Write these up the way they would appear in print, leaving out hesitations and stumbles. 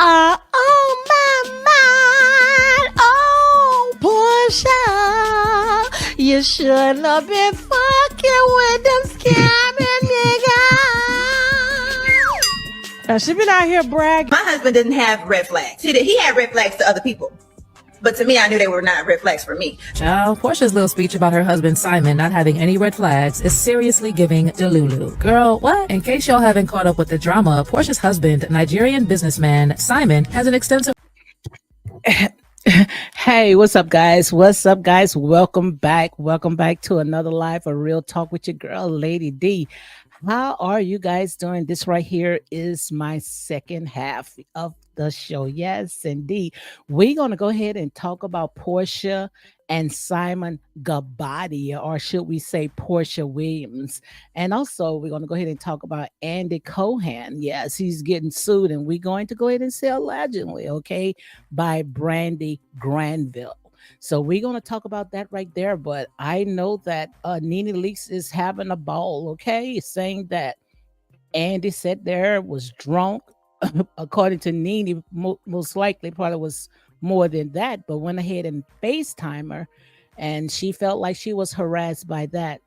are on my mind. Oh, Porsha, you shouldn't have been fucking with them scamming niggas. She been out here bragging. My husband didn't have red flags. He had red flags to other people. But to me, I knew they were not red flags for me. Now, Porsha's little speech about her husband Simon not having any red flags is seriously giving Delulu. Girl, what? In case y'all haven't caught up with the drama, Porsha's husband, Nigerian businessman Simon, has an extensive... Hey, what's up, guys? What's up, guys? Welcome back. Welcome back to another live of Real Talk with your girl, Lady D. How are you guys doing? This right here is my second half of the show. Yes, indeed. We're going to go ahead and talk about Porsha and Simon Gabbati, or should we say Porsha Williams. And also, we're going to go ahead and talk about Andy Cohen. Yes, he's getting sued, and we're going to go ahead and say allegedly, okay, by Brandi Granville. So we're going to talk about that right there. But I know that Nene Leakes is having a ball, okay, saying that Andy sat there, was drunk. According to Nene, most likely probably was more than that, but went ahead and FaceTime her, and she felt like she was harassed by that.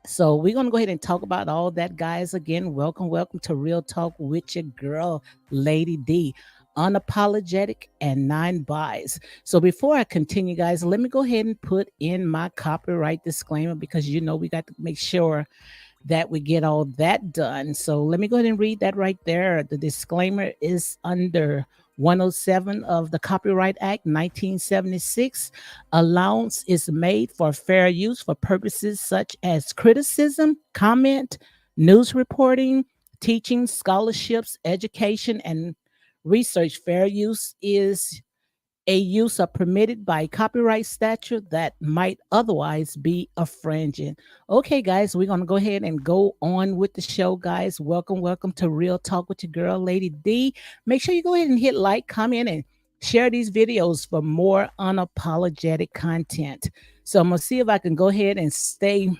So we're going to go ahead and talk about all that, guys. Again, welcome to Real Talk with your girl, Lady D. Unapologetic and non-biased. So before I continue, guys, let me go ahead and put in my copyright disclaimer, because you know we got to make sure that we get all that done. So let me go ahead and read that right there. The disclaimer is under 107 of the Copyright Act 1976. Allowance is made for fair use for purposes such as criticism, comment, news reporting, teaching, scholarships, education, and research. Fair use is a use of permitted by copyright statute that might otherwise be infringing. Okay, guys, we're going to go ahead and go on with the show, guys. Welcome to Real Talk with your girl, Lady D. Make sure you go ahead and hit like, comment, and share these videos for more unapologetic content. So I'm going to see if I can go ahead and stay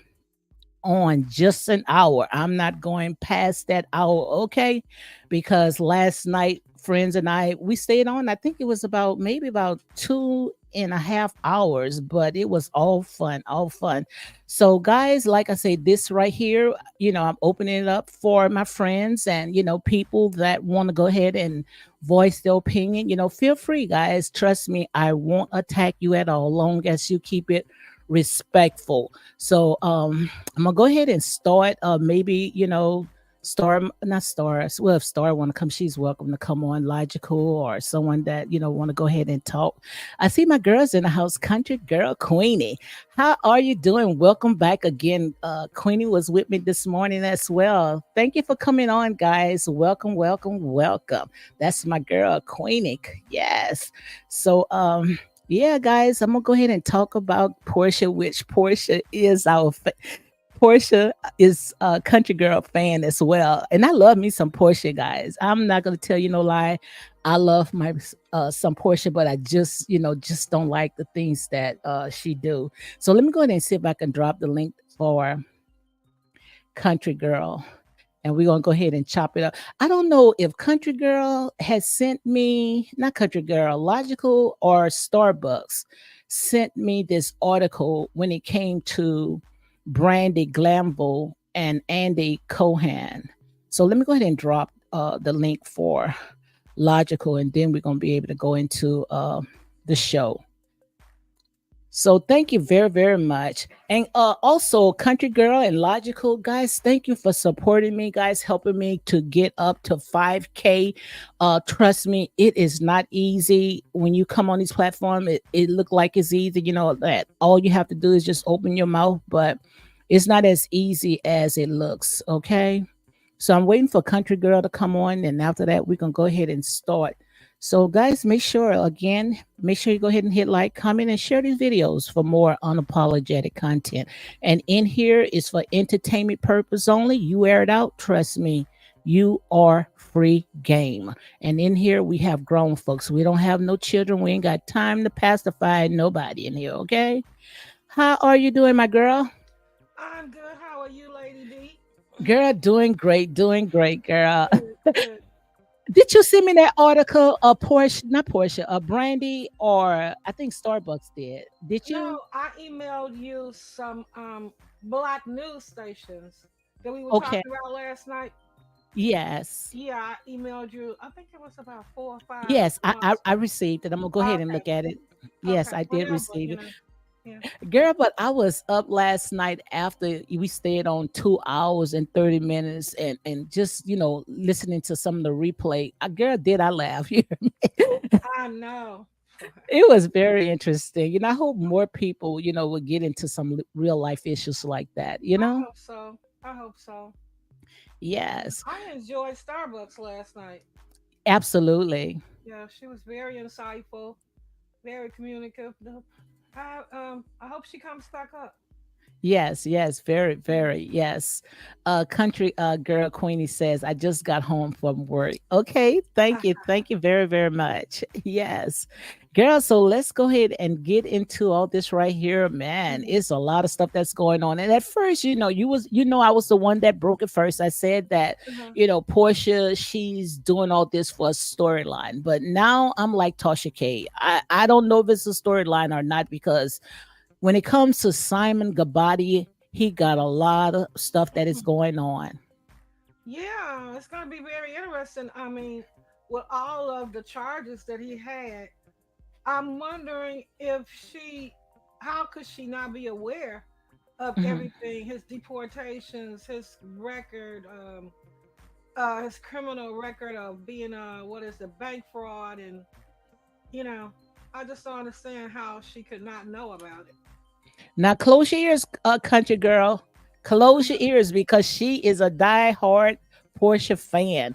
on just an hour. I'm not going past that hour, okay? Because last night, friends and we stayed on, I think it was about 2.5 hours, but it was all fun. So guys, like I say, this right here, I'm opening it up for my friends and, people that want to go ahead and voice their opinion. Feel free, guys. Trust me, I won't attack you at all, long as you keep it respectful. So I'm gonna go ahead and start. Maybe Star, not Star. Well, if Star want to come, she's welcome to come on. Logical or someone that want to go ahead and talk. I see my girls in the house. Country girl Queenie, how are you doing? Welcome back again. Queenie was with me this morning as well. Thank you for coming on, guys. Welcome. That's my girl Queenie. Yes. So yeah, guys, I'm gonna go ahead and talk about Porsha, which Porsha is a country girl fan as well. And I love me some Porsha, guys. I'm not going to tell you no lie. I love my some Porsha, but I just don't like the things that she do. So let me go ahead and see if I can drop the link for Country Girl. And we're going to go ahead and chop it up. I don't know if Country Girl has sent me, not Country Girl, Logical or Starbucks sent me this article when it came to Brandi Granville and Andy Cohen. So let me go ahead and drop the link for Logical, and then we're going to be able to go into the show. So thank you very, very much. And also Country Girl and Logical, guys, thank you for supporting me, guys, helping me to get up to 5K. Trust me, it is not easy. When you come on these platforms, it look like it's easy, that all you have to do is just open your mouth, but it's not as easy as it looks, okay? So I'm waiting for Country Girl to come on, and after that, we're going to go ahead and start. So guys, make sure you go ahead and hit like, comment, and share these videos for more unapologetic content. And in here is for entertainment purpose only. You air it out. Trust me, you are free game. And in here, we have grown folks. We don't have no children. We ain't got time to pacify nobody in here, okay? How are you doing, my girl? I'm good. How are you, Lady D? Girl, doing great, girl. Good. Did you send me that article? Porsche, not Porsche, Brandy, or I think Starbucks did. Did you? No, I emailed you some black news stations that we were Okay. talking about last night. Yes. Yeah, I emailed you. I think it was about 4 or 5 Yes, months. I received it. I'm gonna go ahead and Okay, look at it. Yes, okay, I did whatever, receive it. yeah. Girl, but I was up last night after we stayed on 2 hours and 30 minutes and just, listening to some of the replay. Girl, did I laugh? I know. It was very interesting. I hope more people, will get into some real life issues like that, I hope so. I hope so. Yes, I enjoyed Starbucks last night. absolutely. Yeah, she was very insightful, very communicative. I hope she comes back up. Yes, yes, very, very, yes. Country girl Queenie says, I just got home from work. Okay, thank you. Thank you very, very much. Yes. Girl, so let's go ahead and get into all this right here. Man, Mhm, it's a lot of stuff that's going on. And at first, I was the one that broke it first. I said that, mhm, Portia, she's doing all this for a storyline. But now I'm like Tasha K. I don't know if it's a storyline or not because when it comes to Simon Gabati, he got a lot of stuff that is mhm. going on. Yeah, it's gonna be very interesting. I mean, with all of the charges that he had, I'm wondering if how could she not be aware of Mhm. everything? His deportations, his record, his criminal record of being what is the bank fraud, and you know, I just don't understand how she could not know about it. Now, close your ears, country girl. Close your Mhm. ears because she is a die-hard Portia fan.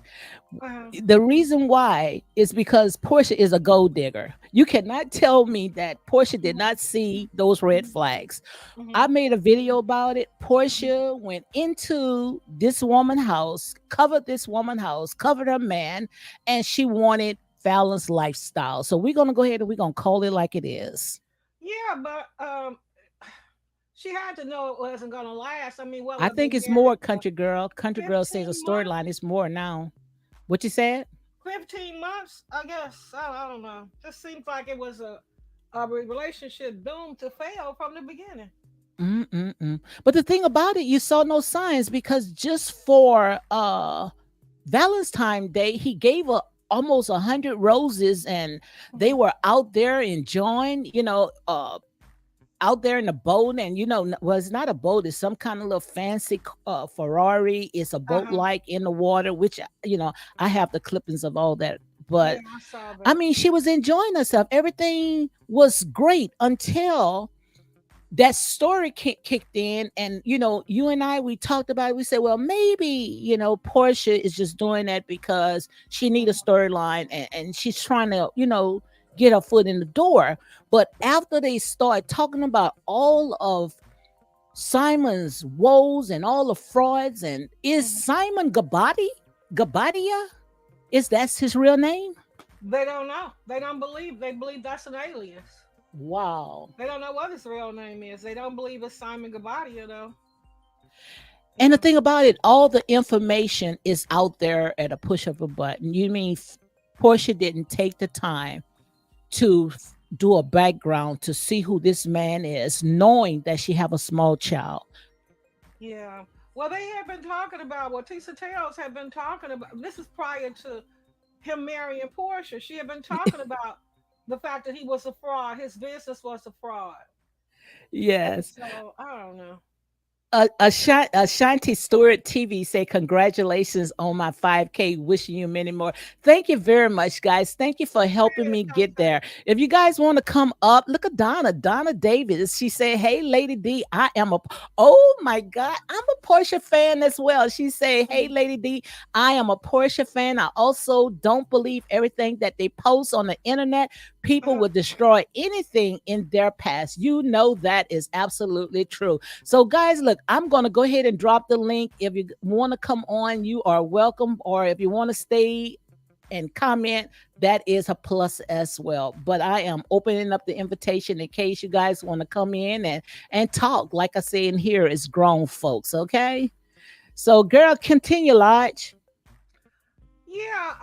Uh-huh. The reason why is because Portia is a gold digger. You cannot tell me that Portia did Mhm. not see those red Mhm. flags. I Mhm. made a video about it. Portia went into this woman's house, covered this woman's house, covered her man, and she wanted Fallon's lifestyle. So we're gonna go ahead and we're gonna call it like it is. Yeah, but she had to know it wasn't gonna last. I mean, what I was they think it's married more for? country girl. Country girl says a 15 months? storyline is more now. What you said? 15 months? I guess. I don't know. Just seems like it was a relationship doomed to fail from the beginning. Mm-mm-mm. But the thing about it, you saw no signs because just for Valentine's Day, he gave a almost 100 roses, and they Mhm. were out there enjoying, out there in the boat. And well, it's not a boat, it's some kind of little fancy Ferrari. It's a boat Uh-huh. like in the water, which I have the clippings of all that. Yeah, But I saw I that. mean, she was enjoying herself. Everything was great until that story kicked in. And you and I, we talked about it. We said, well, maybe Portia is just doing that because she need a Mhm. storyline, and she's trying to get her foot in the door. But after they start talking about all of Simon's woes and all the frauds, and is Mhm. Simon Gabadia, is that's his real name? They don't know. They don't believe. They believe that's an alias. Wow. They don't know what his real name is. They don't believe it's Simon Gabadia though. And the Yeah. thing about it, all the information is out there at a push of a button. You mean Portia didn't take the time to do a background to see who this man is, knowing that she have a small child. Yeah. Well, they have been talking about what Tisa Tales have been talking about. This is prior to him marrying Portia. She had been talking about the fact that he was a fraud. His business was a fraud. And Yes. so I don't know. Ashanti Stewart TV say congratulations on my 5K. Wishing you many more. Thank you very much, guys. Thank you for helping me get there. If you guys want to come up, look at Donna Davis. She said, "Hey, Lady D, I am a oh my God, I'm a Porsche fan as well." She said, "Hey, Lady D, I am a Porsche fan. I also don't believe everything that they post on the internet. People Uh-huh. will destroy anything in their past. You know that is absolutely true." So, guys, look, I'm going to go ahead and drop the link. If you want to come on, you are welcome. Or if you want to stay and comment, that is a plus as well. But I am opening up the invitation in case you guys want to come in and talk. Like I say in here, it's grown folks, okay? So, girl, continue, Lodge. Yeah,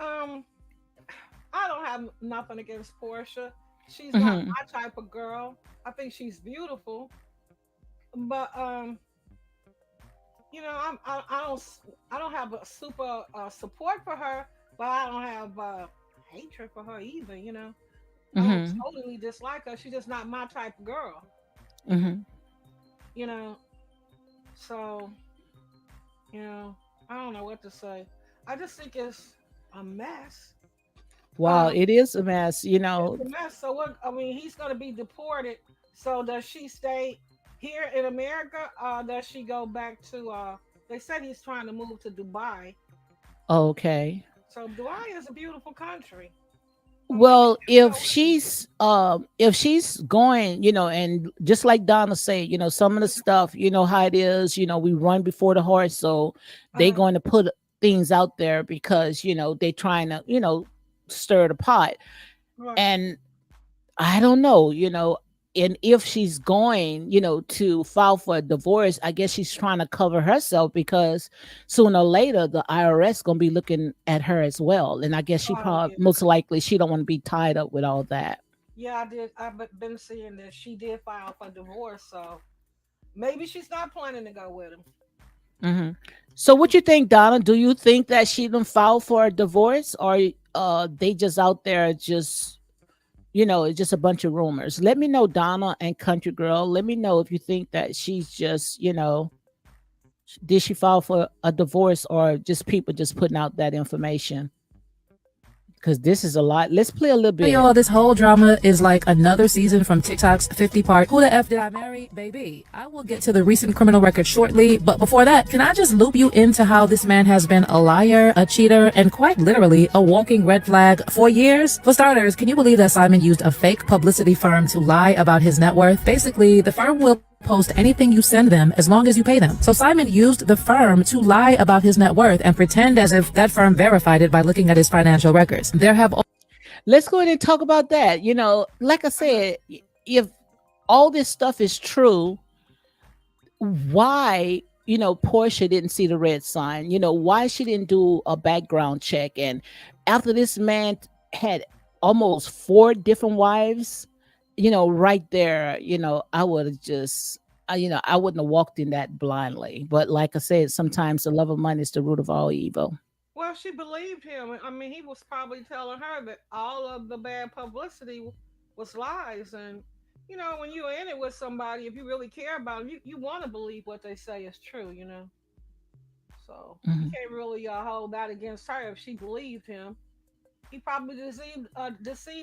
I don't have nothing against Portia. She's not Hmm. my type of girl. I think she's beautiful, but I don't I don't have a super support for her, but I don't have hatred for her either. I don't Hmm. totally dislike her. She's just not my type of girl. Hmm. You know, so you know I don't know what to say. I just think it's a mess. Wow, Um, it is a mess. it's a mess. So what? I mean, he's going to be deported. So does she stay here in America? Does she go back to? They said he's trying to move to Dubai. Okay. So Dubai is a beautiful country. I mean, maybe Well, you should go with me. if she's going, and just like Donna say, some of the stuff, how it is, we run before the horse, so they Uh-huh. going to put things out there because, they trying to, stir the pot. Right. And I don't know, and if she's going, to file for a divorce, I guess she's trying to cover herself because sooner or later the IRS gonna be looking at her as well. And I guess she Oh probably yeah. most likely she don't want to be tied up with all that. Yeah, I did. Been seeing that she did file for divorce. So maybe she's not planning to go with him. Hmm. So what you think, Donna? Do you think that she done filed for a divorce, or they just out there just it's just a bunch of rumors? Let me know, Donna and Country Girl. Let me know if you think that she's just did she file for a divorce or just people just putting out that information? Because this is a lot. Let's play a little So, bit. y'all, this whole drama is like another season from TikTok's 50 part Who the F Did I Marry? Baby. I will get to the recent criminal record shortly, but before that, can I just loop you into how this man has been a liar, a cheater, and quite literally a walking red flag for years? For starters, can you believe that Simon used a fake publicity firm to lie about his net worth? Basically, the firm will post anything you send them as long as you pay them. So Simon used the firm to lie about his net worth and pretend as if that firm verified it by looking at his financial records. There have Let's go ahead and talk about that. Like I Uh-huh. said, if all this stuff is true, why Portia didn't see the red sign? Why she didn't do a background check? And after this man had almost four different wives, right there, I would have just I wouldn't have walked in that blindly. But like I said, sometimes the love of money is the root of all evil. Well, she believed him. I mean, he was probably telling her that all of the bad publicity was lies. And, when you're in it with somebody, if you really care about them, you want to believe what they say is true. So you Mhm. can't really hold that against her if she believed him. He probably deceived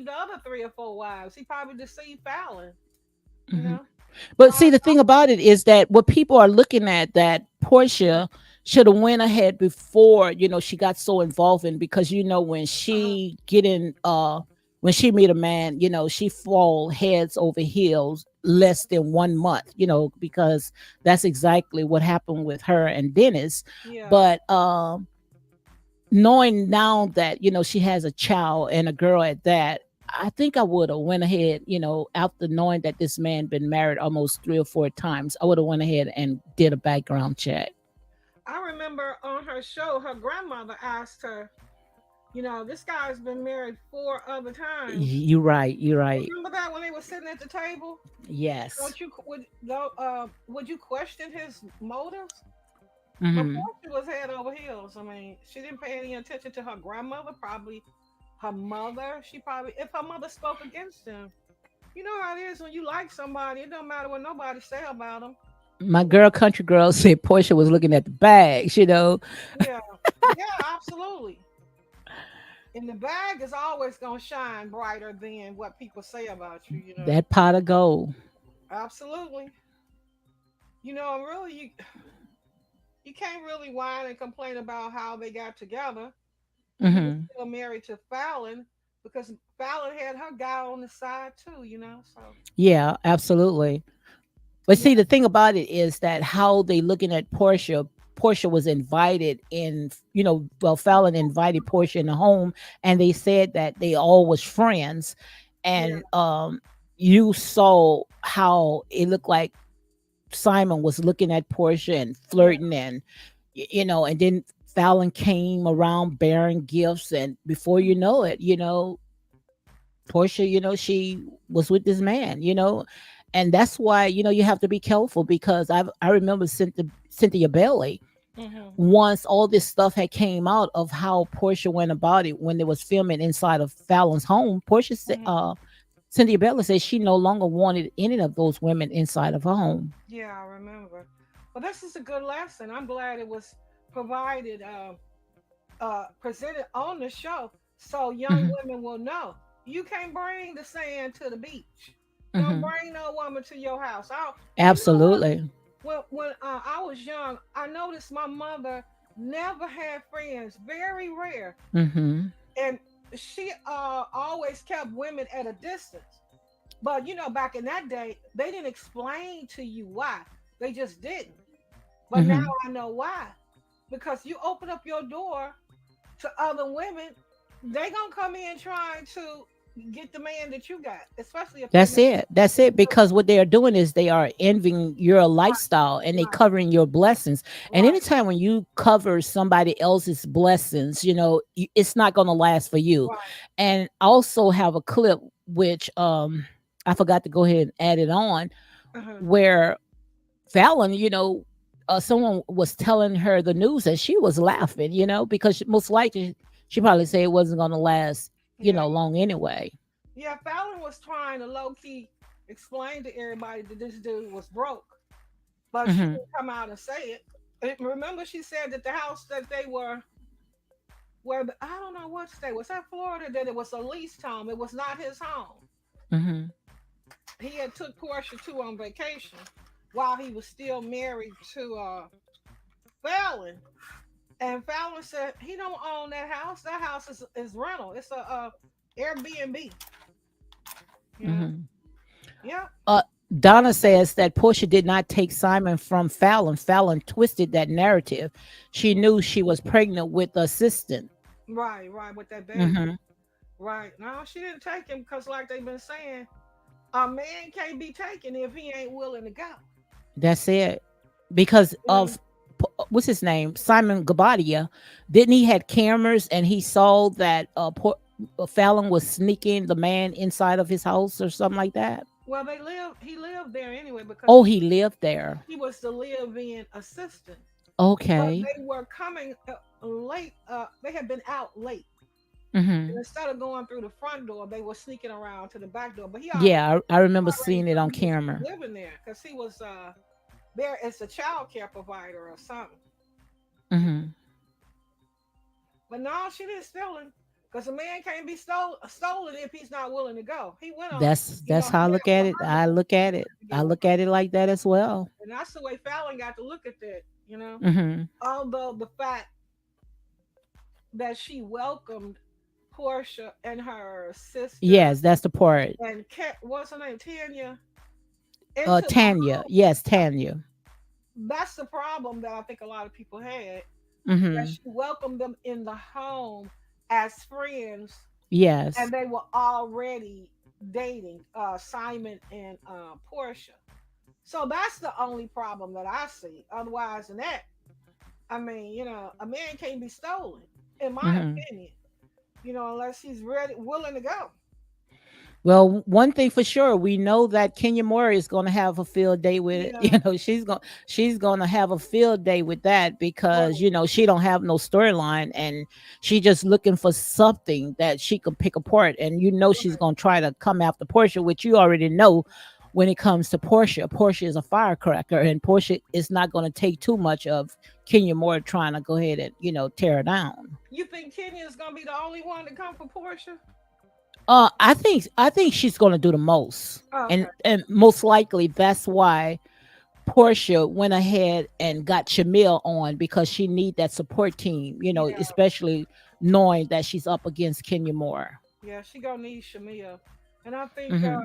the other three or four wives. He probably deceived Fallon, you Mhm. know? But God, see, the thing about it is that what people are looking at, that Portia should have went ahead before, she got so involved in, because uh-huh. when she meet a man, she fall heads over heels less than 1 month, because that's exactly what happened with her and Dennis. Yeah. But knowing now that she has a child and a girl at that, I think I would have went ahead, after knowing that this man been married almost 3 or 4 times, I would have went ahead and did a background check. I remember on her show, her grandmother asked her, this guy's been married four other times. You're right, you're right. Remember that when they were sitting at the table? Yes. Don't you would you question his motives? But Hmm. Portia was head over heels. I mean, she didn't pay any attention to her grandmother, probably her mother. She probably, if her mother spoke against him, you know how it is when you like somebody. It don't matter what nobody say about them. My girl Country Girl said Portia was looking at the bags. Yeah, yeah, absolutely. And the bag is always gonna shine brighter than what people say about you. That pot of gold. Absolutely. Really, you can't really whine and complain about how they got together when he was Hmm. still married to Fallon, because Fallon had her guy on the side too. So Yeah, absolutely. But yeah, see, the thing about it is that how they looking at Portia. Portia was invited in, well, Fallon invited Portia in the home, and they said that they all was friends, yeah, and you saw how it looked like Simon was looking at Portia and yeah, flirting, and and then Fallon came around bearing gifts, and before you know it, Porsha, she was with this man, and that's why you have to be careful because I remember Cynthia Bailey Hmm. once all this stuff had came out of how Porsha went about it when they was filming inside of Fallon's home. Hmm. Cynthia Bailey said she no longer wanted any of those women inside of her home. Yeah, I remember. Well, this is a good lesson. I'm glad it was provided, presented on the show, so young Hmm. women will know you can't bring the sand to the beach. Don't Hmm. bring no woman to your house. You know what? Absolutely. When I was young, I noticed my mother never had friends, very rare, Hmm. and she always kept women at a distance. But back in that day, they didn't explain to you why. They just didn't. But now Hmm. I know why. Because you open up your door to other women, they gonna come in trying to get the man that you got, especially if they That's know. it. That's it. Because what they are doing is they are envying your lifestyle and they Right, covering your blessings. And right, anytime when you cover somebody else's blessings, it's not going to last for you. right. And I also have a clip which I forgot to go ahead and add it on Uh-huh. where Fallon, someone was telling her the news and she was laughing, because most likely she probably said it wasn't going to last, Yeah, long anyway. yeah. Fallon was trying to low key explain to everybody that this dude was broke, but she Hmm. didn't come out and say it. Remember, she said that the house that they were, where I don't know what state was that, Florida, that it was a leased home. It was not his home. Hmm. He had took Portia to on vacation while he was still married to Fallon. And Fallon said he don't own that house. That house is rental. It's a Airbnb. You know. Hmm. Yeah. Uh, Donna says that Portia did not take Simon from Fallon. Fallon twisted that narrative. She knew she was pregnant with the assistant. Right. Right. With that baby. Hmm. Right. No, she didn't take him because, like they've been saying, a man can't be taken if he ain't willing to go. That's it. Because You know. of what's his name, Simon Gabadia, didn't he had cameras and he saw that Fallon was sneaking the man inside of his house or something like that. Well, they live. He lived there anyway because Oh, he lived there. he was the live-in assistant. But Okay. they were coming late. They had been out late. And Hmm. instead of going through the front door, they were sneaking around to the back door. But Yeah, I remember already seeing it on knew he was camera. living there because he was there as a child care provider or something. Hmm. But no, she didn't steal him because a man can't be stolen if he's not willing to go. He went on, That's how I he look went at with it. her to I go look at it. to I get with look her. at it like that as well. And that's the way Fallon got to look at that. Hmm. Although the fact that she welcomed Portia and her sister Yes, that's the part. and what's her name, Tanya, into the Tanya. home. Yes, Tanya. That's the problem that I think a lot of people had, that Hmm. she welcomed them in the home as friends, Yes. and they were already dating Simon and Portia. So that's the only problem that I see. Otherwise than that, I mean, a man can't be stolen, in my Hmm. opinion. Unless he's ready, willing to go. Well, one thing for sure, we know that Kenya Moore is going to have a field day with it. Yeah, She's going to have a field day with that because right. she don't have no storyline and she just looking for something that she can pick apart. And she's Right. going to try to come after Portia, which you already know. When it comes to Portia is a firecracker, and Portia is not going to take too much of Kenya Moore trying to go ahead and tear her down. You think Kenya is gonna be the only one to come for Portia? I think she's gonna do the most, Oh, okay. and most likely that's why Portia went ahead and got Shamil on because she need that support team. Yeah, Especially knowing that she's up against Kenya Moore. yeah, she gonna need Shamia, and I think Hmm.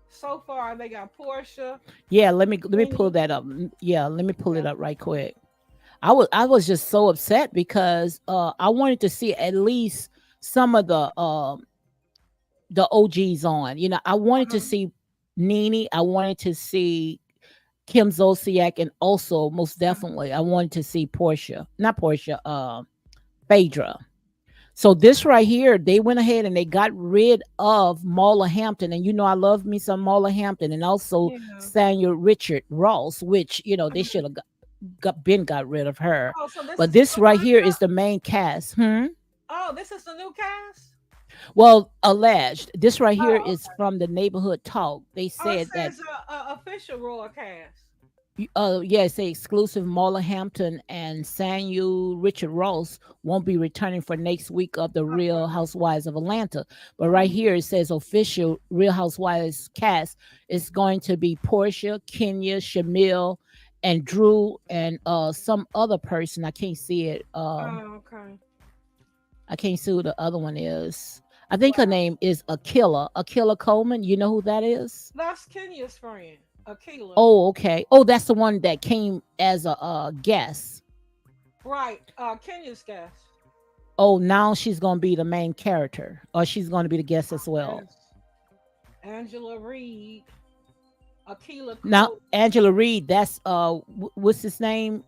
so far they got Portia, Yeah, let me pull Brittany. that up. Yeah, let me pull it Yeah, up right quick. I was just so upset because I wanted to see at least some of the OGs on. I wanted to uh-huh. see Nene. I wanted to see Kim Zolciak, and also most definitely I wanted to see Portia, not Portia, Phaedra. So this right here, they went ahead and they got rid of Marla Hampton, and I love me some Marla Hampton, and also Yeah. Samuel Richard Ross, which they should have got rid of her. Oh, so this But is the this new right here is lineup? the main cast. Hmm. Oh, this is the new cast? Well, alleged. This right here Oh, is from the neighborhood talk. They oh, it said that says official RHOA cast. yeah, it's a exclusive. Marla Hampton and Samuel Richard Ross won't be returning for next week of the Real Okay. Housewives of Atlanta. But right Mhm. here it says official Real Housewives cast is going to be Portia, Kenya, Shamil, and Drew, and some other person. I can't see it. Oh, okay. I can't see who the other one is. I think her Wow. name is Akila Coleman. You know who that is? That's Kenya's friend, Akila. Oh, okay. Oh, that's the one that came as a guest. Right. Kenya's guest. Oh, now she's gonna be the main character, or she's gonna be the guest as well. Yes. Angela Reed, Akila Now, Cole. Angela Reed, that's what's his name?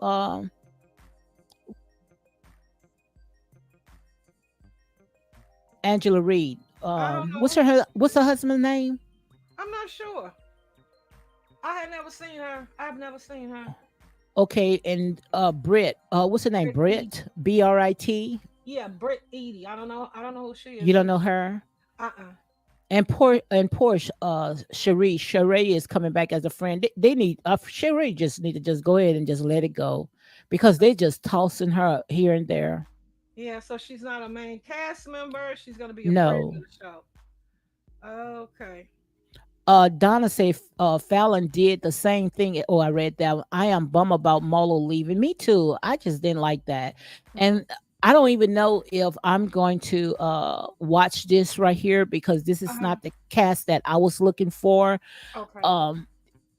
Angela Reed. I don't know who. What's her husband's name? I'm not sure. I had never seen her. I've never seen her. Okay, and Britt. What's her name? Britt Eady. Britt. Brit. Yeah, Britt Eady. I don't know. I don't know who she You is don't either. know her? Uh-uh. And Porsche, Cherie is coming back as a friend. They need Cherie just need to just go ahead and just let it go, because they just tossing her here and there. Yeah, so she's not a main cast member. She's gonna be a friend of No. the show. Okay. Donna said Fallon did the same thing. Oh, I read that one. I am bummed about Molo leaving. Me too. I just didn't like that. Mhm. And I don't even know if I'm going to watch this right here, because this is Uh-huh. not the cast that I was looking for. Okay. Um,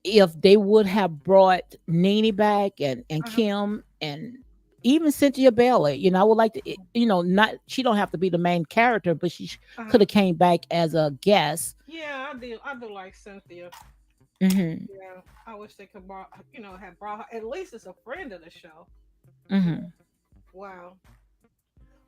if they would have brought Nene back, and Uh-huh. Kim, and even Cynthia Bailey, I would like to, not, she don't have to be the main character, but she could Uh-huh. have came back as a guest. Yeah, I do. I do like Cynthia. Hmm. Yeah, I wish they could have brought her at least as a friend of the show. Yeah. Hmm. Wow.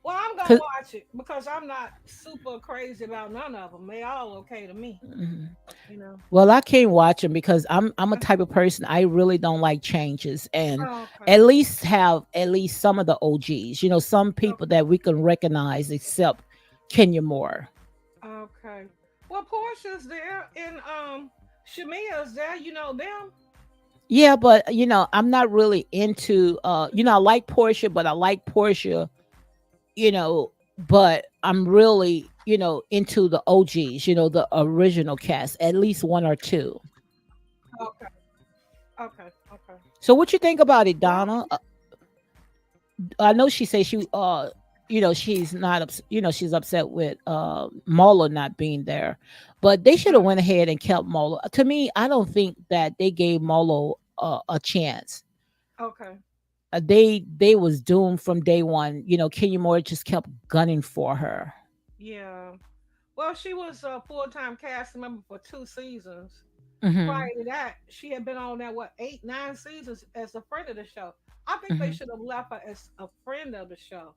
Well, I'm gonna Cause, watch it because I'm not super crazy about none of them. They all okay to me. mhm. You know. Well, I can't watch them because I'm a type of person, I really don't like changes, and Oh, okay. at least have at least some of the OGs. Some people Okay. that we can recognize, except Kenya Moore. Okay. Well, Portia's there and Shamia's there. You know them. Yeah, but I'm not really into I like Portia, but I like Portia, you know, but I'm really, into the OGs, the original cast, at least one or two. Okay. Okay. Okay. So what you think about it, Well, Donna? I know she says she's not she's upset with Marla not being there, but they should have went ahead and kept Marla. To me, I don't think that they gave Marla a chance. okay. They was doomed from day one. Kenya Moore just kept gunning for her. Yeah. Well, she was a full-time cast member for 2 seasons. Prior Hmm. to that, she had been on that what 8, 9 seasons as a friend of the show. I think they Hmm. should have left her as a friend of the show.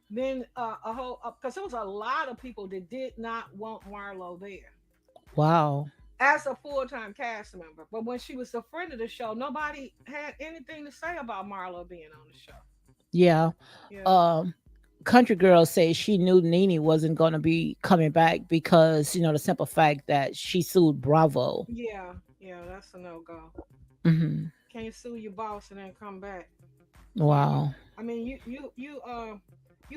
Then a whole because there was a lot of people that did not want Marlo there Wow. as a full-time cast member. But when she was a friend of the show, nobody had anything to say about Marlo being on the show. Yeah. Yeah. Um, Country Girl says she knew Nene wasn't going to be coming back because the simple fact that she sued Bravo. Yeah. Yeah. That's a no-go. Hmm. Can't sue your boss and then come back. Wow. Wow. I mean, you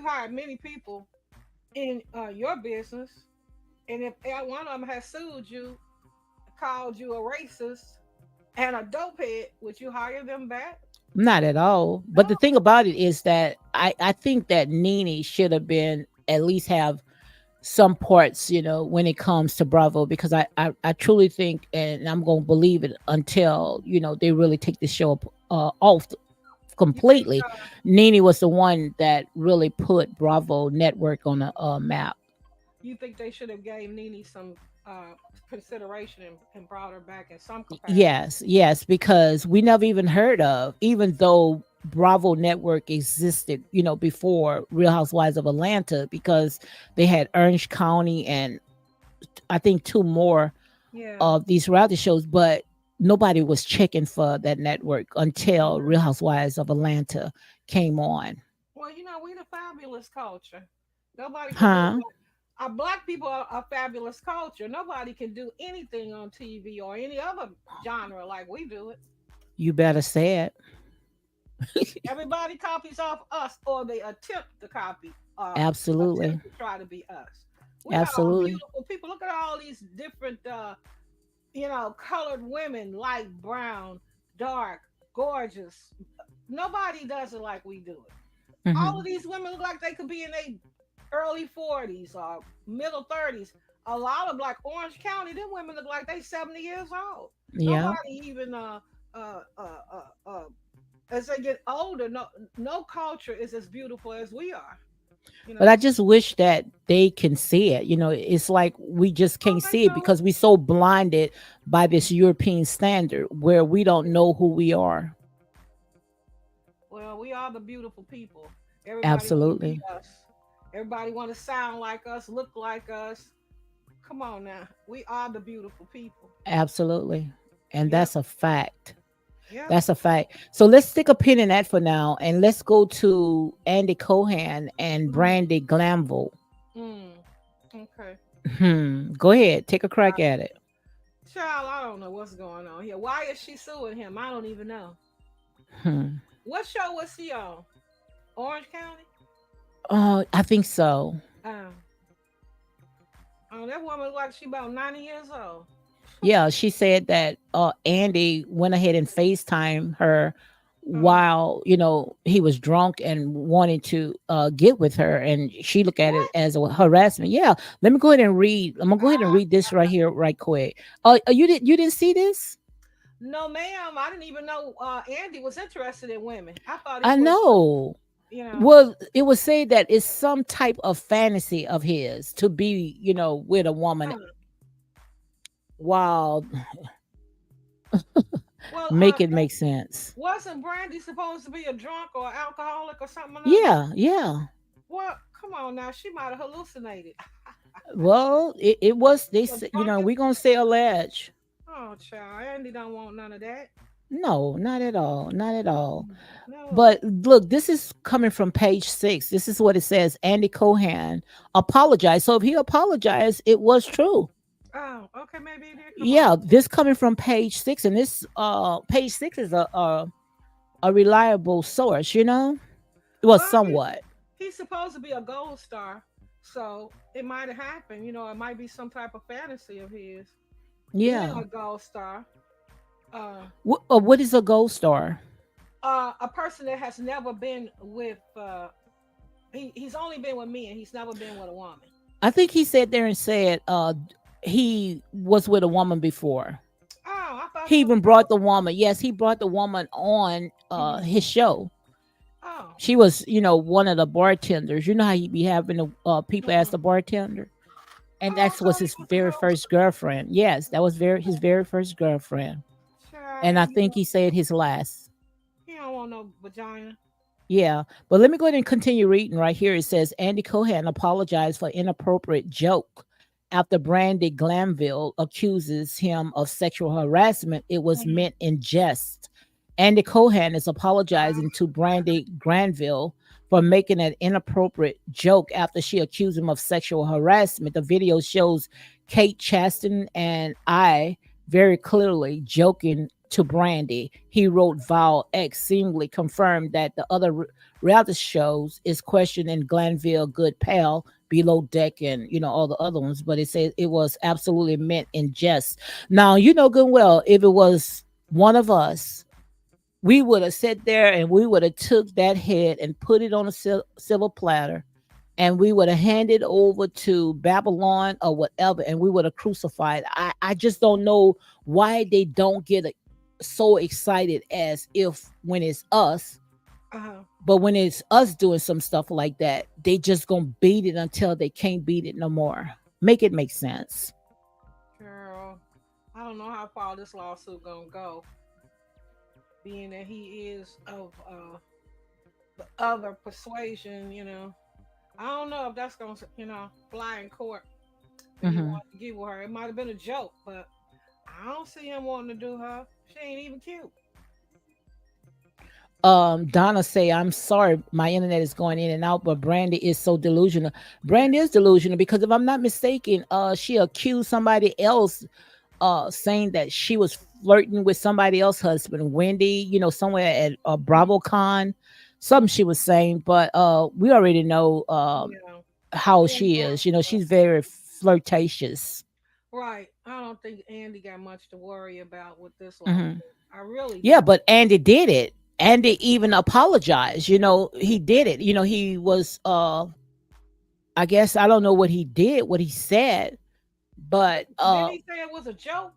hired many people in your business, and if one of them has sued you, called you a racist and a dopehead, would you hire them back? Not at all. But the No. thing about it is that I think that Nene should have been at least have some parts, when it comes to Bravo, because I truly think, and I'm going to believe it until, they really take the show off You think completely. Nene was the one that really put Bravo Network on a map. you think they should have gave Nene some uh, consideration and brought her back in some capacity. Yes, because we never even heard of, even though Bravo Network existed, before Real Housewives of Atlanta, because they had Orange County and I think two more Yeah. of these reality shows, but nobody was checking for that network until Real Housewives of Atlanta came on. Well, we the fabulous culture. Nobody can do it. Huh? Our black people are a fabulous culture. Nobody can do anything on TV or any other genre like we do it. You better say it. Everybody copies off us, or they attempt to copy, Absolutely. attempt to try to be us. We got all Absolutely. beautiful people. Look at all these different, colored women, light brown, dark, gorgeous. Nobody does it like we do it. All of Hmm. these women look like they could be in their early 40s or middle 30s. A lot of like Orange County, them women look like they 70 years old. Yeah. Nobody even uh uh uh, uh as they get older, no culture is as beautiful as we are. You But I know. just wish that they can see it. It's like we just Oh, can't they see it do. because we're so blinded by this European standard where we don't know who we are. Well, we are the beautiful people. Everybody want to be Absolutely. us. Everybody want to sound like us, look like us. Come on now. We are the beautiful people. Absolutely. And Yep. that's a fact. Yep. That's a fact. So let's stick a pin in that for now and let's go to Andy Cohen and Mm, Brandi Glanville. mm. Okay. Go ahead. Take a crack at it. Child, I don't know what's going on here. Why is she suing him? I don't even know. Hmm. What show was she on? Orange County? Oh, I think so. Um, oh, that woman look like she about 90 years old. Yeah, she said that Andy went ahead and FaceTime her Uh, while, he was drunk and wanted to get with her. And she looked at it what? as a harassment. Yeah. Let me go ahead and read. I'm gonna go ahead and Ah, read this right here, right quick. You didn't see this? no, ma'am. I didn't even know Andy was interested in women. I thought he I was, know. you know. Well, it was said that it's some type of fantasy of his to be, with a woman. Uh, Wow, well, make it make sense. wasn't Brandy supposed to be a drunk or alcoholic or something like that? Yeah, yeah. Well, come on now. She might have hallucinated. Well, it was. They A said, drunken. we're gonna say allege. Oh, child. Andy don't want none of that. No, not at all, not at all. No. But look, this is coming from page 6. This is what it says. Andy Cohen apologized. So if he apologized, it was true. Oh, okay. Maybe it did come out. Yeah, this coming from page 6, and this page 6 is a reliable source. Well, Well, somewhat. he's supposed to be a gold star, so it might have happened. It might be some type of fantasy of his being Yeah. a gold star. Uh, What is a gold star? a person that has never been with. He's only been with men. He's never been with a woman. I think he said there and said he was with a woman before. Oh, I thought He he was. even brought the woman. Yes, he brought the woman on Mhm. his show. Oh. She was, one of the bartenders. You know how he be having the people as Mhm. the bartender, and Oh, I that's was thought he his was a very gold first star. girlfriend. Yes, that was his very first girlfriend, Child, and I think he said his last. he don't want no vagina. Yeah, but let me go ahead and continue reading right here. It says Andy Cohen apologized for inappropriate joke after Brandi Glanville accuses him of sexual harassment. It was Mhm. meant in jest. Andy Cohen is Wow. apologizing to Brandi Granville for making an inappropriate joke after she accused him of sexual harassment. The video shows Kate Chaston and I very clearly joking to Brandi. He wrote Val X seemingly confirmed that the other reality shows is questioning Glanville, Good Pal, Below Deck, and all the other ones, but it said it was absolutely meant in jest. Now you know good and well if it was one of us, we would have sat there and we would have took that head and put it on a silver platter, and we would have handed over to Babylon or whatever, and we would have crucified. I just don't know why they don't get so excited as if when it's us, Uh-huh. but when it's us doing some stuff like that, they just gonna beat it until they can't beat it no more. Make it make sense. I don't know how far this lawsuit gonna go, being that he is of the other persuasion. I don't know if that's gonna fly in court. That he Hmm. wanted to get with her. It might have been a joke, but I don't see him wanting to do her. She ain't even cute. Donna say, I'm sorry, my internet is going in and out, but Brandy is so delusional. Brandy is delusional because if I'm not mistaken, she accused somebody else saying that she was flirting with somebody else's husband, Wendy, somewhere at Mm, BravoCon. Something she was saying, but we already know yeah, how Andy she is. Brandi. She's very flirtatious. Right. I don't think Andy got much to worry about with this Hmm. lawsuit. I really Yeah, don't. but Andy did it. Andy even apologized. He did it. He was I guess I don't know what he did, what he said, but Didn't he say it was a joke?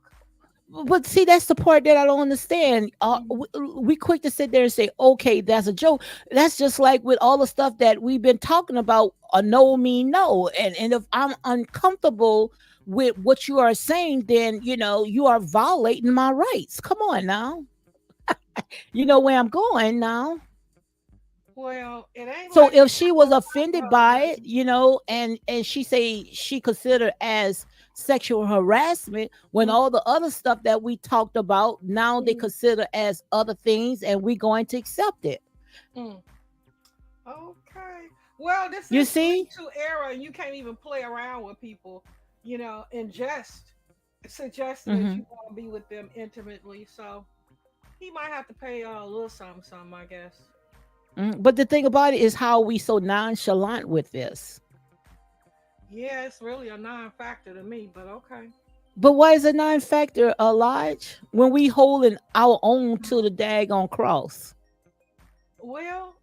see, that's the part that I don't understand. Mhm. We quick to sit there and say, okay, that's a joke. That's just like with all the stuff that we've been talking about. A no mean no, and if I'm uncomfortable with what you are saying, then you are violating my rights. Come on now, you know where I'm going now. Well, it ain't So like if it's she was no offended brother by it, nothing. and she say she considered as sexual harassment when Mm, all the other stuff that we talked about now they mm, consider as other things and we going to accept it. mm. Okay. Well, this You is the Me see? Too era, and you can't even play around with people, in jest, suggesting that Hmm. you want to be with them intimately. So he might have to pay a little something, something, I guess. But the thing about it is how we so nonchalant with this. Yeah, it's really a non-factor to me, but okay. But why is a non-factor, Elijah, when we holding our own to the daggone cross, Well,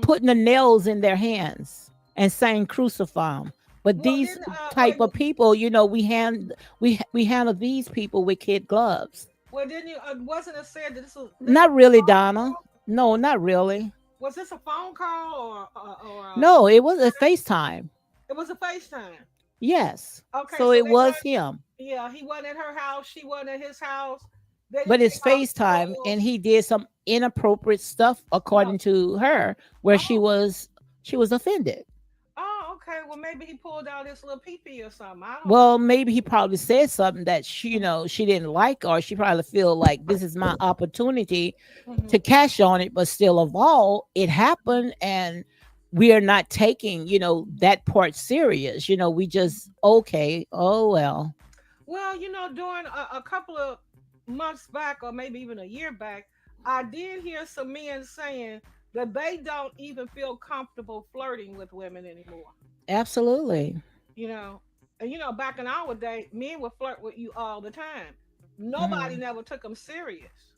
putting the nails in their hands and saying crucify them? But well these then, type of people, we handle these people with kid gloves. didn't you? Wasn't it said that this was Not a really, phone Donna. call? No, not really. Was this a phone call or No, it was a FaceTime. it was a FaceTime? Yes. Okay, So so it they was weren't. him. Yeah, he wasn't at her house. She wasn't at his house. They But didn't it's take out FaceTime and clothes. he did some inappropriate stuff Oh, according to her where oh, she was offended. oh. Okay. Well, maybe he pulled out his little pee or something. I don't know. Well, maybe he probably said something that she didn't like, or she probably feel like this is my opportunity to Mhm. cash on it. But still, of all, it happened, and we are not taking that part serious. We just okay. Oh well. Well, during a couple of months back, or maybe even a year back, I did hear some men saying that they don't even feel comfortable flirting with women anymore. Absolutely. You know, and back in our day, men would flirt with you all the time. Nobody Hmm. never took them serious.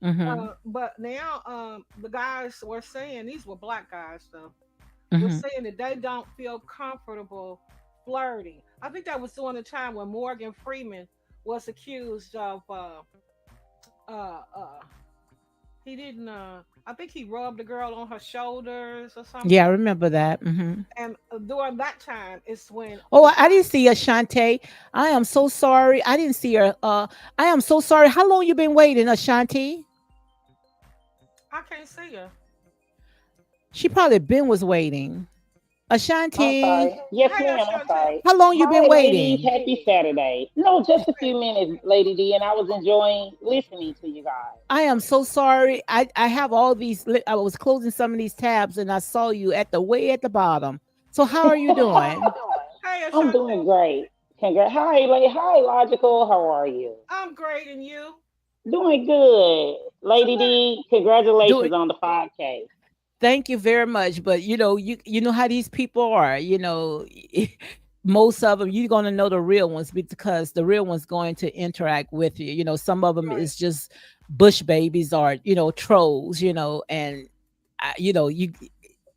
Hmm. But now, the guys were saying, these were black guys though, were Hmm. saying that they don't feel comfortable flirting. I think that was during the time when Morgan Freeman was accused of uh uh he didn't I think he rubbed a girl on her shoulders or Yeah, I something. remember that. Hmm. And during that time it's when Oh, the I guy didn't see Ashante. I am so sorry. I didn't see her. I am so sorry. How long you been waiting, Ashanti? I can't see her. She probably been was waiting. I'm Ashanti, sorry. Yes, Hey ma'am. I'm Ashante. sorry. how long you been Hi, ladies. waiting? Happy Saturday. No, just a few minutes, Lady D, and I was enjoying listening to you guys. I am so sorry. I have all these. I was closing some of these tabs and I saw you at the way at the bottom. So how are you doing? Hey I'm Ashante. doing great. Congrats. Hi, Hi, Logical. How are you? I'm great, and you? Doing good. So Lady what? D, Do congratulations on the 5K. Thank you very much. But you know how these people are. Most of them you're gonna know the real ones because the real ones going to interact with you. Some of them Right. is just bush babies or trolls. And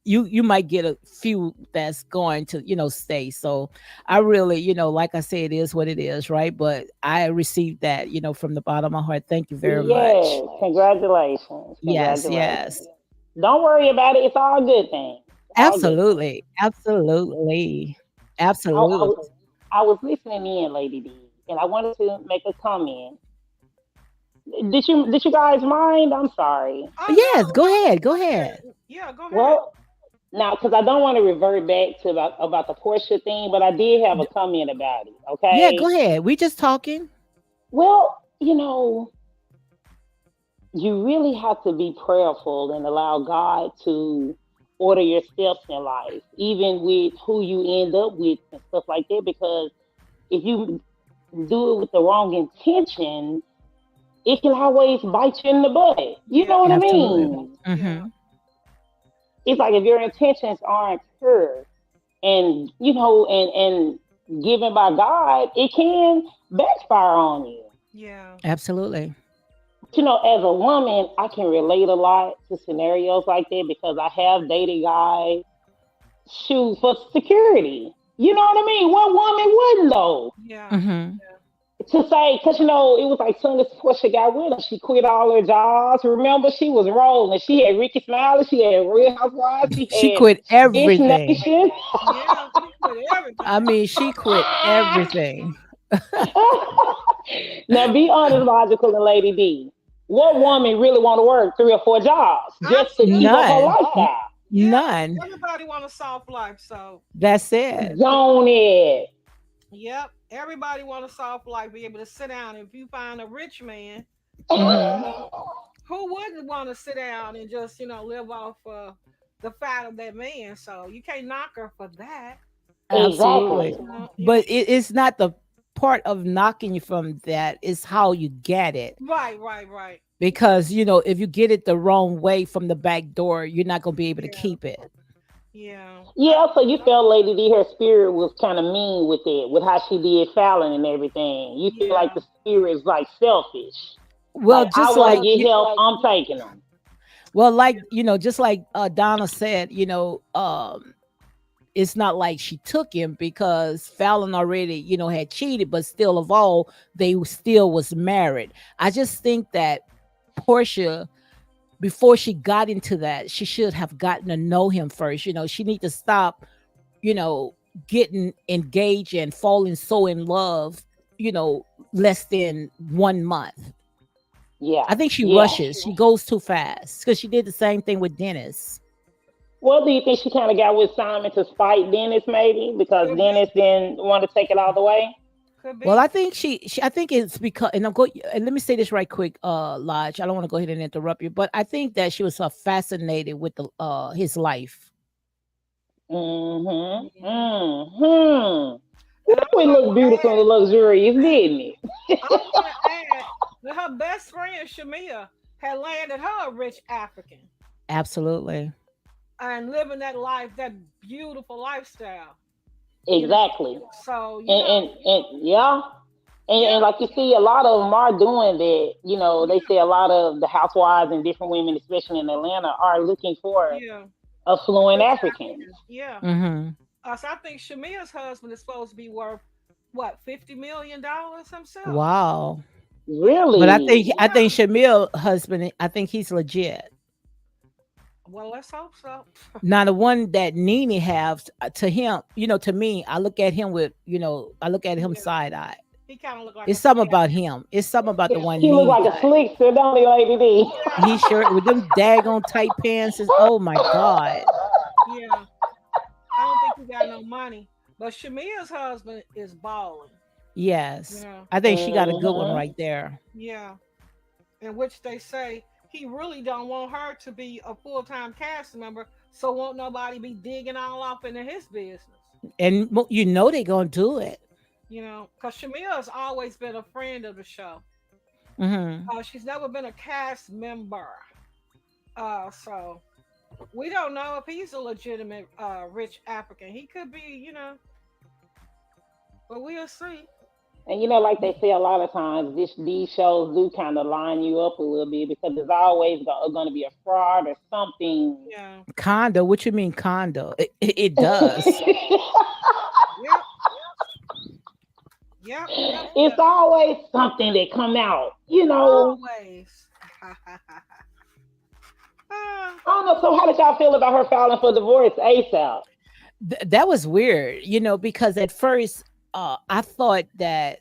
you might get a few that's going to stay. So I really like I said, it is what it is, right? But I received that from the bottom of my heart. Thank you very much. Yes, congratulations. Yes, Congratulations. yes. Don't worry about it. It's all good things. All good things. Absolutely. Absolutely. I, I, Absolutely. was- I was listening in, Lady D, and I wanted to make a comment. Did you guys mind? I'm sorry. Oh Yes, no, go ahead. Go go ahead. ahead. Yeah, go ahead. Well, now because I don't want to revert back to about the Porsche thing, but I did have a comment about it. Yeah, go Okay. ahead. We just talking. Well, you really have to be prayerful and allow God to order your steps in life, even with who you end up with and stuff like that. Because if you do it with the wrong intention, it can always bite you in the butt. You know Yeah, what I Absolutely. mean? yeah, Mm-hmm. It's like if your intentions aren't pure and and given by God, it can backfire on you. yeah, Absolutely. As a woman, I can relate a lot to scenarios like that because I have dated guys shoot for security. You know what I mean? What woman wouldn't though? yeah, Mm-hmm. To say, because it was like soon as Portia got with her, she quit all her jobs. Remember, she was rolling. She had Ricky Smiley, she had Real Housewives, she She had quit Dish everything. Nation. yeah. She quit I everything. mean, she quit everything. Now, be honest, logical, and Lady D. What woman really want to work 3 or 4 jobs just to keep up her Absolutely. None. lifestyle? Yeah. None. Everybody want a soft life, so That's it. Zone it. yep. Everybody want a soft life, be able to sit down. If you find a rich man, Mm-hmm. who wouldn't want to sit down and just live off the fat of that man? So you can't knock her for that. Exactly. Absolutely. You know, But it's not the part of knocking you from that, it's how you get it. right, right, right. Because, if you get it the wrong way from the back door, you're not going to be able to Yeah, keep it. yeah. Yeah, so you felt Lady D, her spirit was kind of mean with it, with how she did Fallon and everything. You feel like Yeah, the spirit is like selfish. Well, Like, I just want to like, get help, I'm taking them. just like Donna said, it's not like she took him because Fallon already, had cheated, but still of all, they still was married. I just think that Portia, before she got into that, she should have gotten to know him first. She need to stop, you know, getting engaged and falling so in love, less than 1 month. Yeah, I think she yeah. rushes. She goes too fast because she did the same thing with Dennis. Well, do you think she kind of got with Simon to spite Dennis, maybe? Because could be, Dennis didn't want to take it all the way? could Well, be. I think I think it's because, and let me say this right quick, Lodge. I don't want to go ahead and interrupt you, but I think that she was fascinated with his life. Mm-hmm. Mhm. Mm-hmm. And I'm Ooh, it going looked to beautiful and luxurious, didn't it? I'm going to add that her best friend Shamia had landed her a rich African Absolutely. and living that life, that beautiful lifestyle. You know, Exactly. so And yeah. yeah, And like you see, a lot of them are doing that. They yeah, say a lot of the housewives and different women, especially in Atlanta, are looking for yeah, affluent rich Africans. African. Yeah. Hmm. So I think Shamia's husband is supposed to be worth what, $50 million himself. Wow. Yeah, But Really? I think yeah. Shamil husband, I think he's legit. Well, let's hope so. Now the one that Nene has, to him, to me, I look at him Yeah, side eye. he kind of looked like a It's something scam. about him. It's something about the one He look Nene like a got. slickster, don't he, Lady D? Yeah, He sure with them daggone tight pants is, oh my God. yeah. I don't think he got no money, but Shamia's husband is balling. Yes. Yeah, I think she got a good one Hmm. right there. yeah. In which they say he really don't want her to be a full-time cast member, so won't nobody be digging all up into his business. And they gonna do it. Because Shamia has always been a friend of the show. Hmm. She's never been a cast member. So we don't know if he's a legitimate rich African. He could be, but we'll see. And like they say a lot of times, these shows do kind of line you up a little bit because there's always going to be a fraud or something. Yeah. Condo. What you mean condo? It does. Yep. Yep. Yep. It's Yep. always something that come out. Always. I don't know. So how did y'all feel about her filing for divorce ASAP? That was weird, because at first, I thought that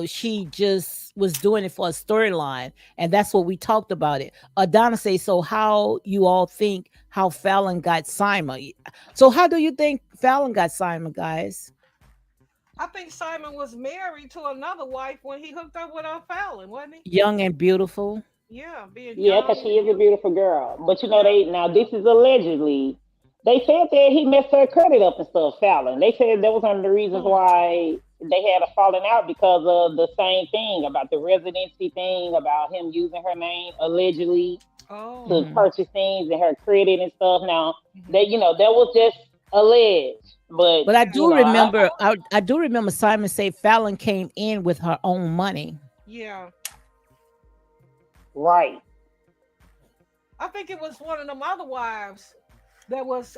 she just was doing it for a storyline, and that's what we talked about it. Donna say, so how you all think how Fallon got Simon? So how do you think Fallon got Simon, guys? I think Simon was married to another wife when he hooked up with Fallon, wasn't he? Young and beautiful. Yeah, being Yeah, because young she and is a beautiful. beautiful girl. But Yeah. they now this is allegedly. They said that he messed her credit up and stuff, Fallon. They said that was one of the reasons Mm. why they had a falling out because of the same thing about the residency thing, about him using her name allegedly Oh. to Hmm. purchase things and her credit and stuff. Now Hmm. that that was just alleged, but But I Yeah. do I remember, I do remember Simon say Fallon came in with her own money. Yeah. right. I think it was one of them other wives that was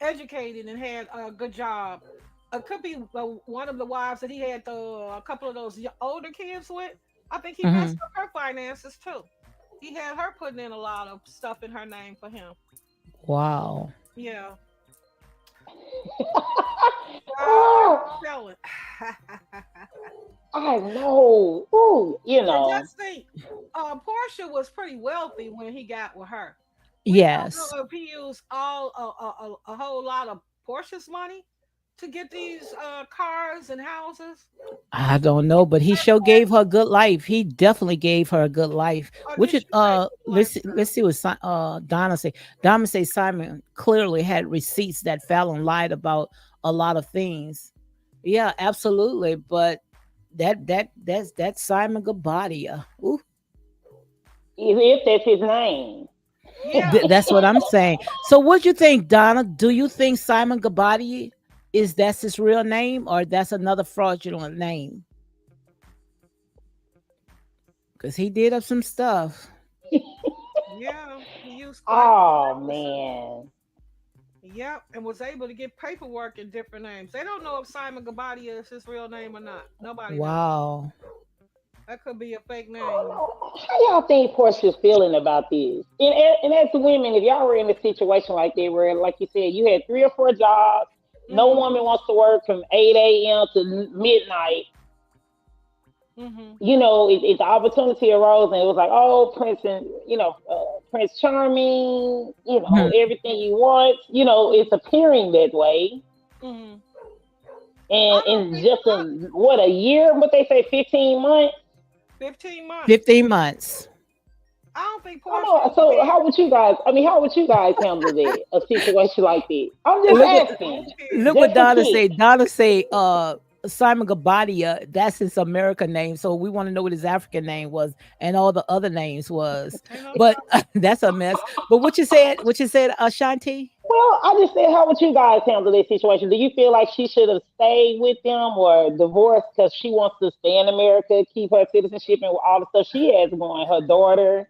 educated and had a good job. It could be one of the wives that he had a couple of those older kids with. I think he messed Hmm. up her finances too. He had her putting in a lot of stuff in her name for him. Wow. Yeah. I oh, can tell it. I know. Ooh, And just think, Portia was pretty wealthy when he got with her. We don't Yes. know if he used all a whole lot of Portia's money to get these cars and houses. I don't know, but he sure gave her a good life. He definitely gave her a good life. Or Which did is she pay for life too? let's see what Donna say. Donna say Simon clearly had receipts that Fallon lied about a lot of things. Yeah, absolutely. But that's Simon Gabadia. Ooh, if that's his name. Yeah. that's what I'm saying. So what you think, Donna? Do you think Simon Gabadia is that's his real name or that's another fraudulent name? Because he did up some stuff. Yeah. He used quite a few Oh names. man. Yep. And was able to get paperwork in different names. They don't know if Simon Gabadia is his real name or not. Nobody knows. Wow. That could be a fake name. How y'all think Portia's feeling about this? And as women, if y'all were in a situation like that, where, like you said, you had 3 or 4 jobs, no Mm-hmm. woman wants to work from 8 a.m. to midnight. Mm-hmm. It's the opportunity arose, and it was like, oh, Prince and Prince Charming, Mhm. everything you want. It's appearing that way, Mm-hmm. and I don't in think just a year, what they say, 15 months. 15 months. 15 months. I don't think Come Portia on. is So scared. how would you guys? I mean, how would you guys handle that? A situation like that? I'm just Look what I'm asking, scared. look what just for Donna kicks. say. Donna say Simon Gabadia, that's his American name. So we want to know what his African name was and all the other names was. Ain't no But telling. that's a mess. But what you said, Shanti? Well, I just said, how would you guys handle this situation? Do you feel like she should have stayed with them or divorced because she wants to stay in America, keep her citizenship, and all the stuff she has going? Her daughter.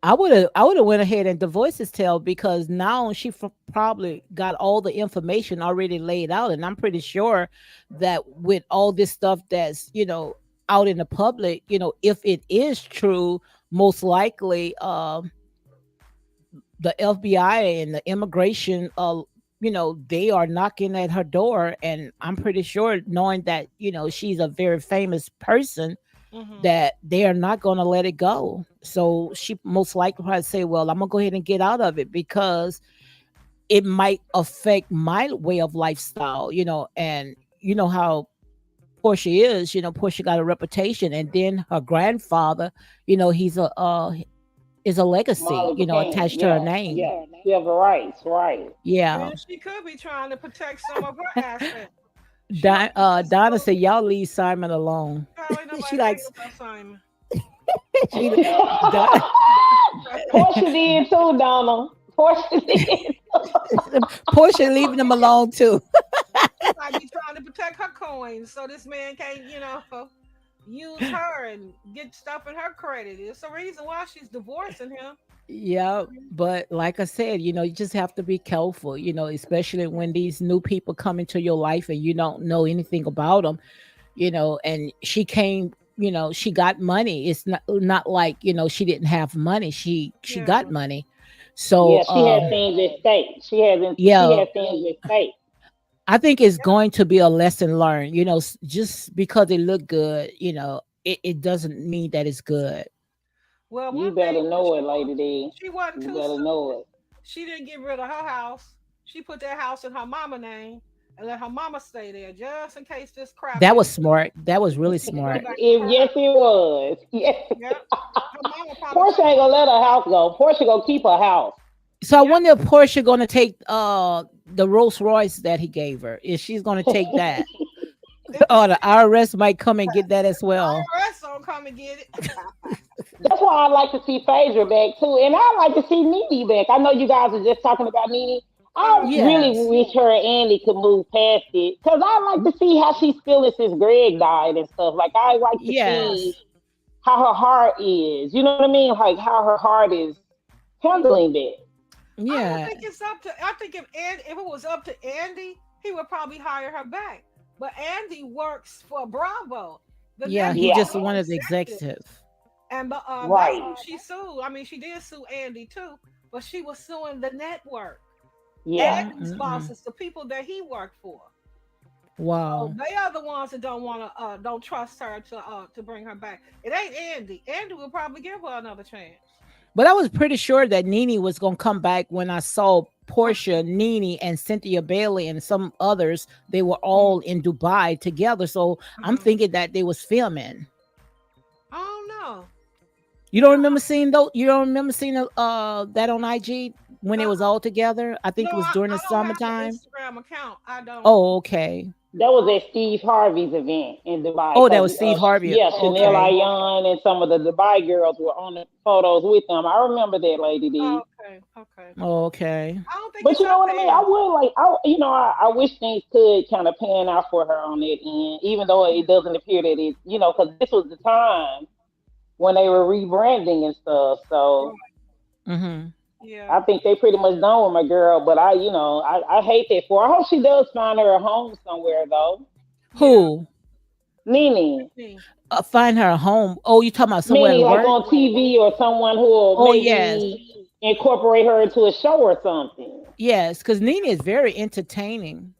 I would have went ahead and divorced his tail because now she probably got all the information already laid out, and I'm pretty sure that with all this stuff that's out in the public, if it is true, most likely the FBI and the immigration, they are knocking at her door, and I'm pretty sure knowing that she's a very famous person Mm-hmm. that they are not going to let it go. So she most likely probably say, "Well, I'm gonna go ahead and get out of it because it might affect my way of lifestyle." And you know how Portia is. Portia got a reputation, and then her grandfather, he's a is a legacy, Marlon King. attached to her Yeah, name. yeah. She have the rights, right? Yeah. And she could be trying to protect some of her assets. She don't want this to Donna go. said, "Y'all leave Simon alone." Child, ain't she nobody thinking likes about Simon. she Don- Portia did too, Donna. Portia did. Portia leaving them alone too. She might be trying to protect her coins so this man can't, use her and get stuff in her credit. It's the reason why she's divorcing him. Yeah, but like I said, you just have to be careful, especially when these new people come into your life and you don't know anything about them, and she came, she got money. It's not like, she didn't have money. She got Yeah. money. So Yeah, she had things at stake. She yeah, had things at stake. I think it's going to be a lesson learned. Just because it look good, it doesn't mean that it's good. Well, You one thing better for know it, sure, Lady D. she wasn't You too better know soon. it. She didn't get rid of her house. She put that house in her mama name and let her mama stay there just in case this crap That didn't was smart. That was really go smart. back to If her yes, house. it was. Yes. Yep. Her mama probably Portia told ain't her, gonna let her house go. Portia gonna keep her house. So I yep. wonder if Porsche going to take the Rolls Royce that he gave her. If she's going to take that, or the IRS might come and get that as well. IRS don't come and get it. That's why I like to see Phaedra back too, and I like to see Nene back. I know you guys are just talking about Nene. I Uh-huh. really Yes. wish her and Andy could move past it because I like to see how she's feeling since Greg died and stuff. Like I like to see Yes. how her heart is. You know what I mean? Like how her heart is handling that. I don't Yeah. think it's up to. I think if it was up to Andy, he would probably hire her back. But Andy works for Bravo, the Yeah. He network. Yeah, just He's one of the executive, executives. and that's right. who she sued. I mean, she did sue Andy too, but she was suing the network. Yeah. Andy's Mm-mm-mm. bosses, the people that he worked for. So Wow. they are the ones that don't trust her to bring her back. It ain't Andy. Andy will probably give her another chance. But I was pretty sure that Nene was going to come back when I saw Portia, Nene, and Cynthia Bailey and some others. They were all in Dubai together. So I'm Uh-huh. thinking that they was filming. I don't know. You don't remember seeing those? You don't remember seeing that on IG when it was Uh-uh. all together? I think No, it was during I the don't have an summertime. Instagram account. I don't. Oh, okay. That was at Steve Harvey's event in Dubai Oh, that because was Steve Harvey. yeah, Chanel Okay. Ayan and some of the Dubai girls were on the photos with them. I remember that, Lady D. Okay, okay. Okay. I don't think But it's you know up what to I mean? I Andy. would like, I wish things could kind of pan out for her on that end, even though it doesn't appear that it, because this was the time when they were rebranding and stuff. Right. So Mm-hmm. I Yeah. think they pretty much done with my girl. But I hate that for her. I hope she does find her a home somewhere though. Yeah. Who? Nene. Me. Find her a home. Oh, you talking about somewhere to Meaning like work? on TV or someone who will Oh, yes. maybe incorporate her into a show or something. Yes, because Nene is very entertaining.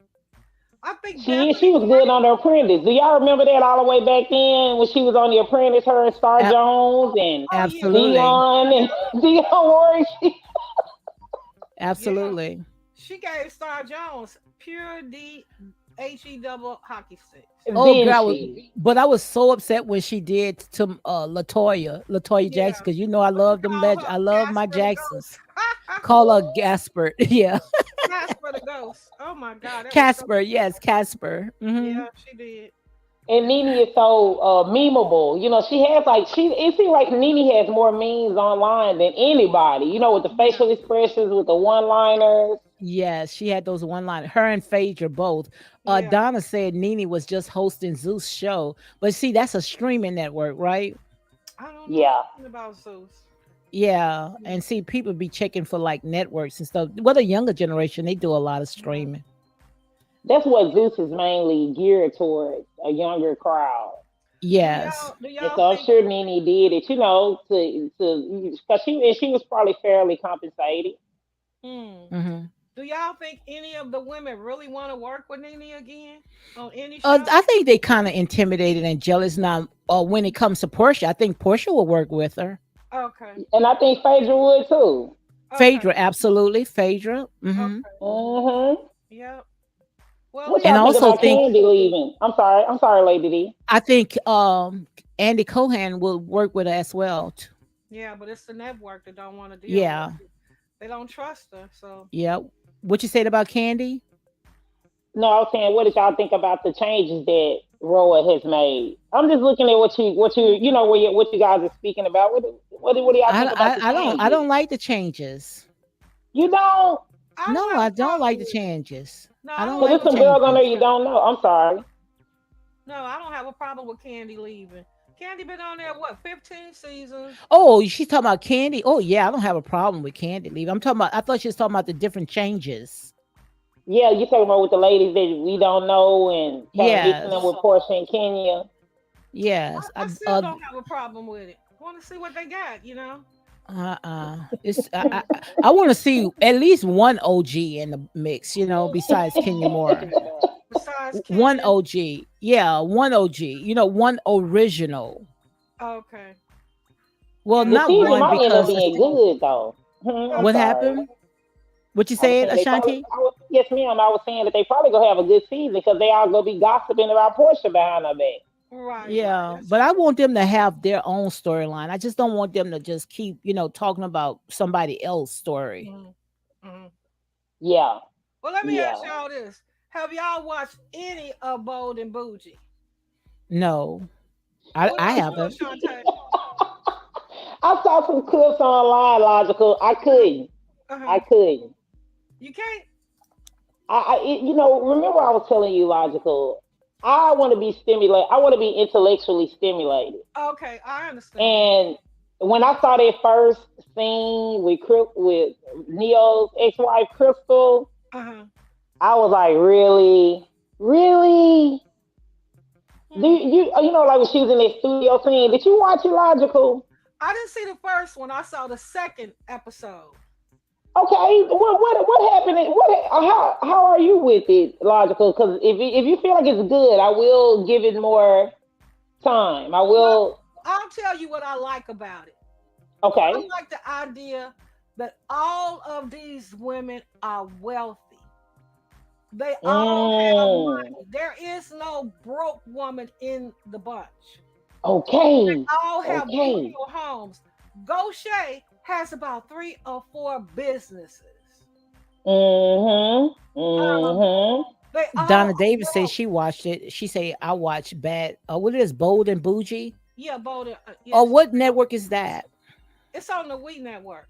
I think She Beverly was good on Craig. The Apprentice. Do y'all remember that all the way back then when she was on The Apprentice, her and Star A- Jones and Oh yeah, absolutely. Dion and Dion Warwick? yeah. Absolutely. She gave Star Jones pure DHE double hockey sticks. Oh, Didn't girl, she? but I was so upset when she did to Latoya Yeah. Jackson, because I What you love them. call her? I love my Casper the Jacksons. ghost. Call her Gaspard. Yeah, Casper the ghost. Oh my god, that was so Casper. Yes, Casper. yeah, she did. And Nene is so memeable. She has like it seems like Nene has more memes online than anybody. With the Yeah, facial expressions, with the one-liners. Yes, she had those one line. Her and Phaedra both. yeah. Donna said Nene was just hosting Zeus show, but see, that's a streaming network, right? I don't know Yeah. nothing about Zeus. Yeah, and see, people be checking for like networks and stuff. Well, the younger generation, they do a lot of Yeah. streaming. That's what Zeus is mainly geared towards, a younger crowd. Yes. Do And y'all so I'm think sure Nene did it, to because she was probably fairly compensated. hmm, Hmm. do y'all think any of the women really want to work with Nene again on any I show? think they kind of intimidated and jealous now. When it comes to Portia, I think Portia will work with her. Okay. And I think Phaedra would too. Okay. Phaedra, absolutely, Phaedra. Okay. Hmm. Yep. Well, What And y'all I think also about think Candy leaving? I'm sorry, Lady D. I think Andy Cohen will work with her as well. yeah, but it's the network that don't want to deal with Yeah, her. They don't trust her. So yeah. What you said about Candy? No, I was saying, what did y'all think about the changes that RHOA has made? I'm just looking at what you guys are speaking about. What do y'all think about the I changes? don't like the changes. You don't? I don't No, have I a don't problem like the with it. changes. No, I I don't don't Because have like there's a the some problem girls on changes. there you don't know. I'm sorry. No, I don't have a problem with Candy leaving. Candy been on there what 15 seasons? Oh, she's talking about Candy. Oh yeah, I don't have a problem with Candy leave. I'm talking about. I thought she was talking about the different changes. Yeah, you talking about with the ladies that we don't know and kind of mixing them Yes, with Porsche and Kenya. yes. I still don't have a problem with it. Want to see what they got, you know? It's I want to see at least one OG in the mix, besides Kenya Moore. Besides One Kenya. OG, yeah, one OG. One original. Okay. Well, The Yeah. not season one might end up because being good though. I'm what sorry. happened? What you I was said, saying they probably. Ashanti? Yes, ma'am. I was saying that they probably gonna have a good season because they all gonna be gossiping about Porsha behind her back. Right. Right. Yeah, That's but I true. want them to have their own storyline. I just don't want them to just keep, talking about somebody else's story. Mhm. Mhm. Yeah, Well, let me yeah. ask y'all this: have y'all watched any of Bold and Bougie? No, I What I about you, haven't. Ashante? I saw some clips online, logical. I Uh couldn't. I huh. couldn't. You can't. Remember I was telling you, logical. I want to be stimulated. I want to be intellectually stimulated. Okay, I understand. And when I saw that first scene with Neo's ex-wife Crystal, Uh huh. I was like, really, really? Do Hmm. like when she was in that studio scene? Did you watch it, logical? I didn't see the first one. I saw the second episode. Okay, what happened? How are you with it, logical? Because if you feel like it's good, I will give it more time. I Well, will. I'll tell you what I like about it. I Okay. like the idea that all of these women are wealthy. They all have Mm, money. There is no broke woman in the bunch. okay. All have Okay. beautiful homes. Gaucher has about 3 or 4 businesses. Mhm. Um, Mhm. they all Donna are Davis says wealthy. she watched it. She say I watched Bad. What it is, Bold and Bougie? Yeah, Boulder. Or Yes, what network is that? it's on the We Network.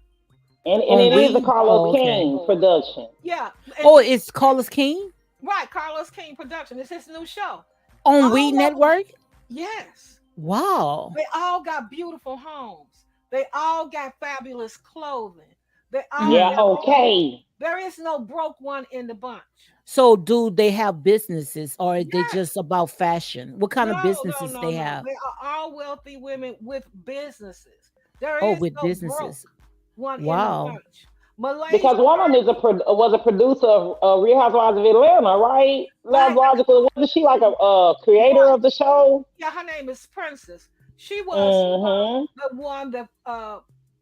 And On it is a We? Carlos Oh, okay. King production. Yeah, and Oh, it's Carlos King right, Carlos King Production. It's his new show. on We All of them. Network. Yes, Wow. they all got beautiful homes. They all got fabulous clothing. They all Yeah. Hmm. got money. Okay. There is no broke one in the bunch. So, do they have businesses, or are they Yes. just about fashion? What kind of No, no, businesses no, they no. have? They are all wealthy women with businesses. There Oh, is with no businesses. broke one in the Wow. bunch. Malaysia, Because one of them was a producer of Real Housewives of Atlanta, right? Logical. Wasn't she like a creator right. of the show? Yeah, her name is Princess. She was Mm-hmm. the one that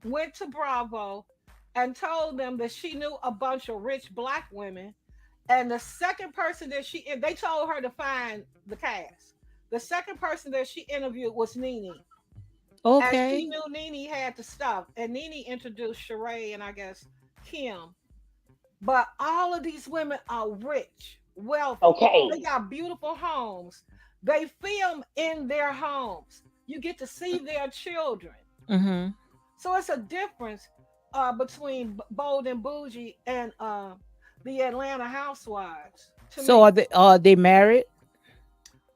went to Bravo and told them that she knew a bunch of rich black women. And the second person that they told her to find the cast. The second person that she interviewed was Nene. And she Okay. knew Nene had the stuff. And Nene introduced Sheree and I guess Kim. But all of these women are rich, wealthy. They Okay. got beautiful homes. They film in their homes. You get to see their children. Mm-hmm. So it's a difference between Bold and Bougie and the Atlanta Housewives to So, me. are they married?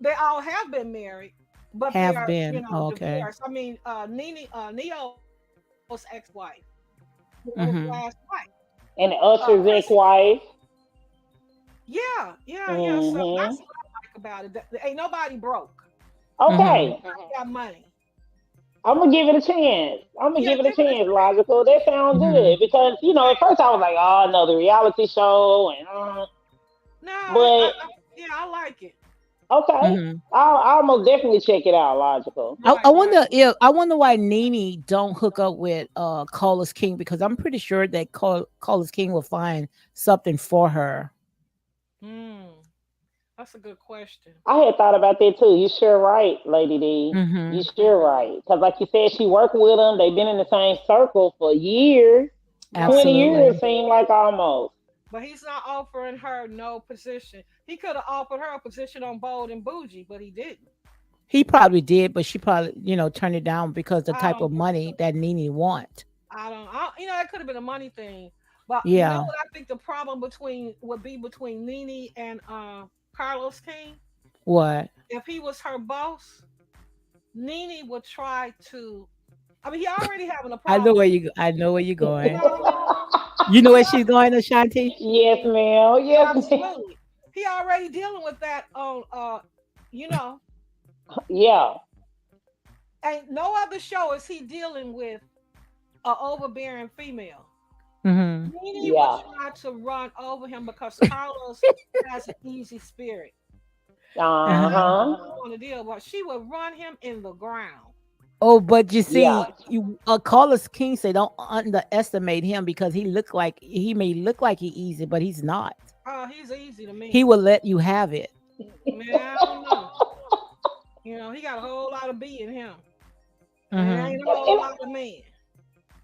They all have been married, but they Have are, been. Oh, okay. divorced. I mean, Neo's ex-wife, his Mm-hmm. last wife. And Usher's Chris, ex-wife. yeah, yeah, yeah. So Mm-hmm. that's what I like about it. Ain't nobody broke. Mm-hmm. Okay. Everybody got money. I'm gonna give it a chance. I'm gonna Yeah, give it a give it a chance, chance. logical. That sounds Mm-hmm. good because at first I was like, oh no, the reality show, and No, but yeah, I like it. okay, Mm-hmm. I'll most definitely check it out, logical. I Right, right. wonder why Nene don't hook up with Carlos King, because I'm pretty sure that Carlos King will find something for her. Hmm, that's a good question. I had thought about that too. You sure right, Lady D. You Mm-hmm. sure right because, like you said, she worked with them. They've been in the same circle for years, Right, 20 years Absolutely. seem like almost. but he's not offering her no position. He could have offered her a position on Bold and Bougie, but he didn't. He probably did, but she probably, turned it down because the I type don't of think money so. that Nene want. That could have been a money thing. But you know Yeah. what I think the problem would be between Nene and Carlos King? What? If he was her boss, Nene would try to. I mean, he already having a I know problem. where I know where you're You going. know, You know he where she's going, Ashanti? Yes, ma'am. Yes, ma'am. absolutely. He already dealing with that on you know, Yeah. ain't no other show is he dealing with an overbearing female. Mm-hmm. Nene Yeah. would try to run over him because Carlos has an easy spirit. Uh Uh-huh. huh. On the deal, but she would run him in the ground. Oh, but you Yeah. see, you Carlos King say don't underestimate him because he may look like he easy, but he's not. He's easy to He me. will let you have it. Man, I don't know. He got a whole lot of B in him. And it Mm-hmm. ain't a whole lot of man.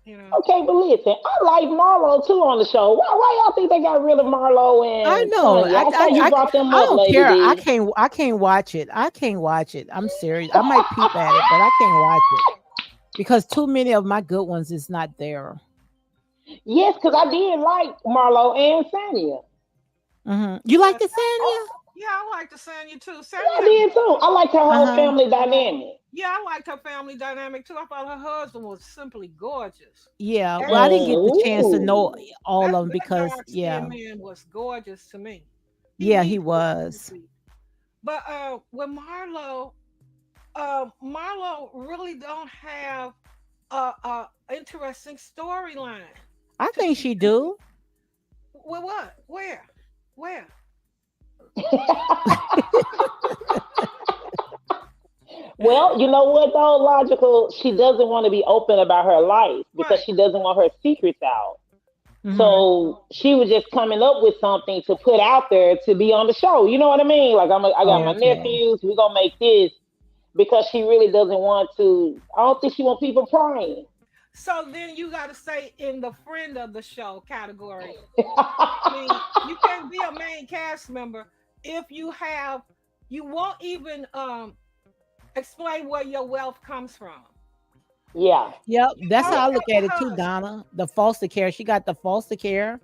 You know. Okay, but listen, I like Marlo too on the show. Why y'all think they got rid of Marlo I and know. Tanya? I saw you brought them I up, don't Lady care. D. I can't watch it. I can't watch it. I'm serious. I might peep at it, but I can't watch it because too many of my good ones is not there. Yes, because I did like Marlo and Sanya. Hmm. You like Yeah, the Sanya? yeah, I like the Sanya too. Sanya I had did too. I liked her Uh whole huh. family dynamic. Yeah, I liked her family dynamic too. I thought her husband was simply gorgeous. Yeah. And Well, I didn't get the chance to know Ooh. all of them that because dark skinned yeah, man was gorgeous to me. He yeah, he needs to was. be. But with Marlo, Marlo really don't have a interesting storyline I to think she continue. do. Well, what? Where? Well, you know what though, logical. She doesn't want to be open about her life because Right. she doesn't want her secrets out. Hmm. So she was just coming up with something to put out there to be on the show. You know what I mean? Like I got Yeah. my Okay. nephews. We're gonna make this because she really doesn't want to. I don't think she wants people prying. So then you got to say in the friend of the show category. I mean, you can't be a main cast member if you won't even explain where your wealth comes from. Yeah. Yep. That's Don't how I tell look at your it too, husband. Donna. The foster care. She got the foster care.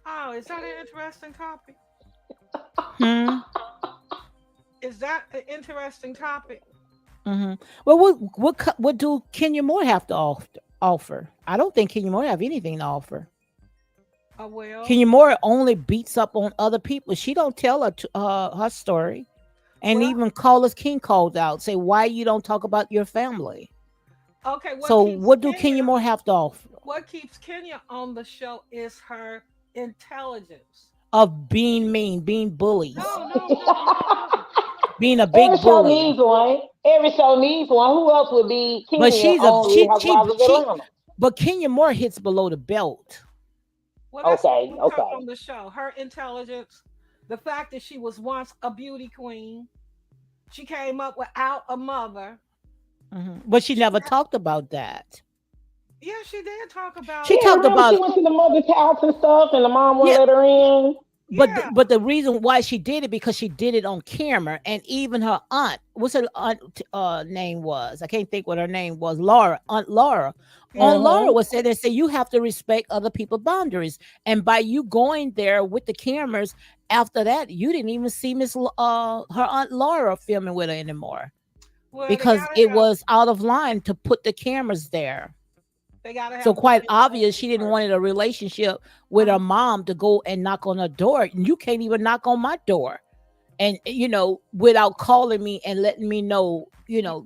Oh, is that an interesting topic? Hmm. Is that an interesting topic? Hmm. Well, what do Kenya Moore have to offer? I don't think Kenya Moore have anything to offer. Well, Kenya Moore only beats up on other people. She don't tell her story. And well, even Carlos King called out, say why you don't talk about your family. okay. So what do Kenya Moore have to offer? What keeps Kenya on the show is her intelligence. Of being mean, being bullies, No. being a Every big show bully. needs one. Every show needs one. Who else would be But Kenya on Real Housewives of Atlanta? but Kenya Moore hits below the belt. Well, that's what Okay, keeps her okay. on the show. Her intelligence, the fact that she was once a beauty queen, she came up without a mother. Mhm. But she She, never talked about that. yeah, she did talk about She it. Yeah, talked remember she about went to the mother's house and stuff, and the mom wouldn't yeah, let her in. Yeah. but the reason why she did it because she did it on camera, and even her aunt, what's her aunt name was? I can't think what her name was. Laura, Aunt Laura. Yeah. Aunt Laura Mm-hmm. was said they say you have to respect other people's boundaries, and by you going there with the cameras, after that you didn't even see her Aunt Laura filming with her anymore Well, because it was out of line to put the cameras there. they gotta So have one quite obvious intelligent she didn't person. want a relationship with her Uh-huh. mom to go and knock on her door. You can't even knock on my door. And without calling me and letting me know,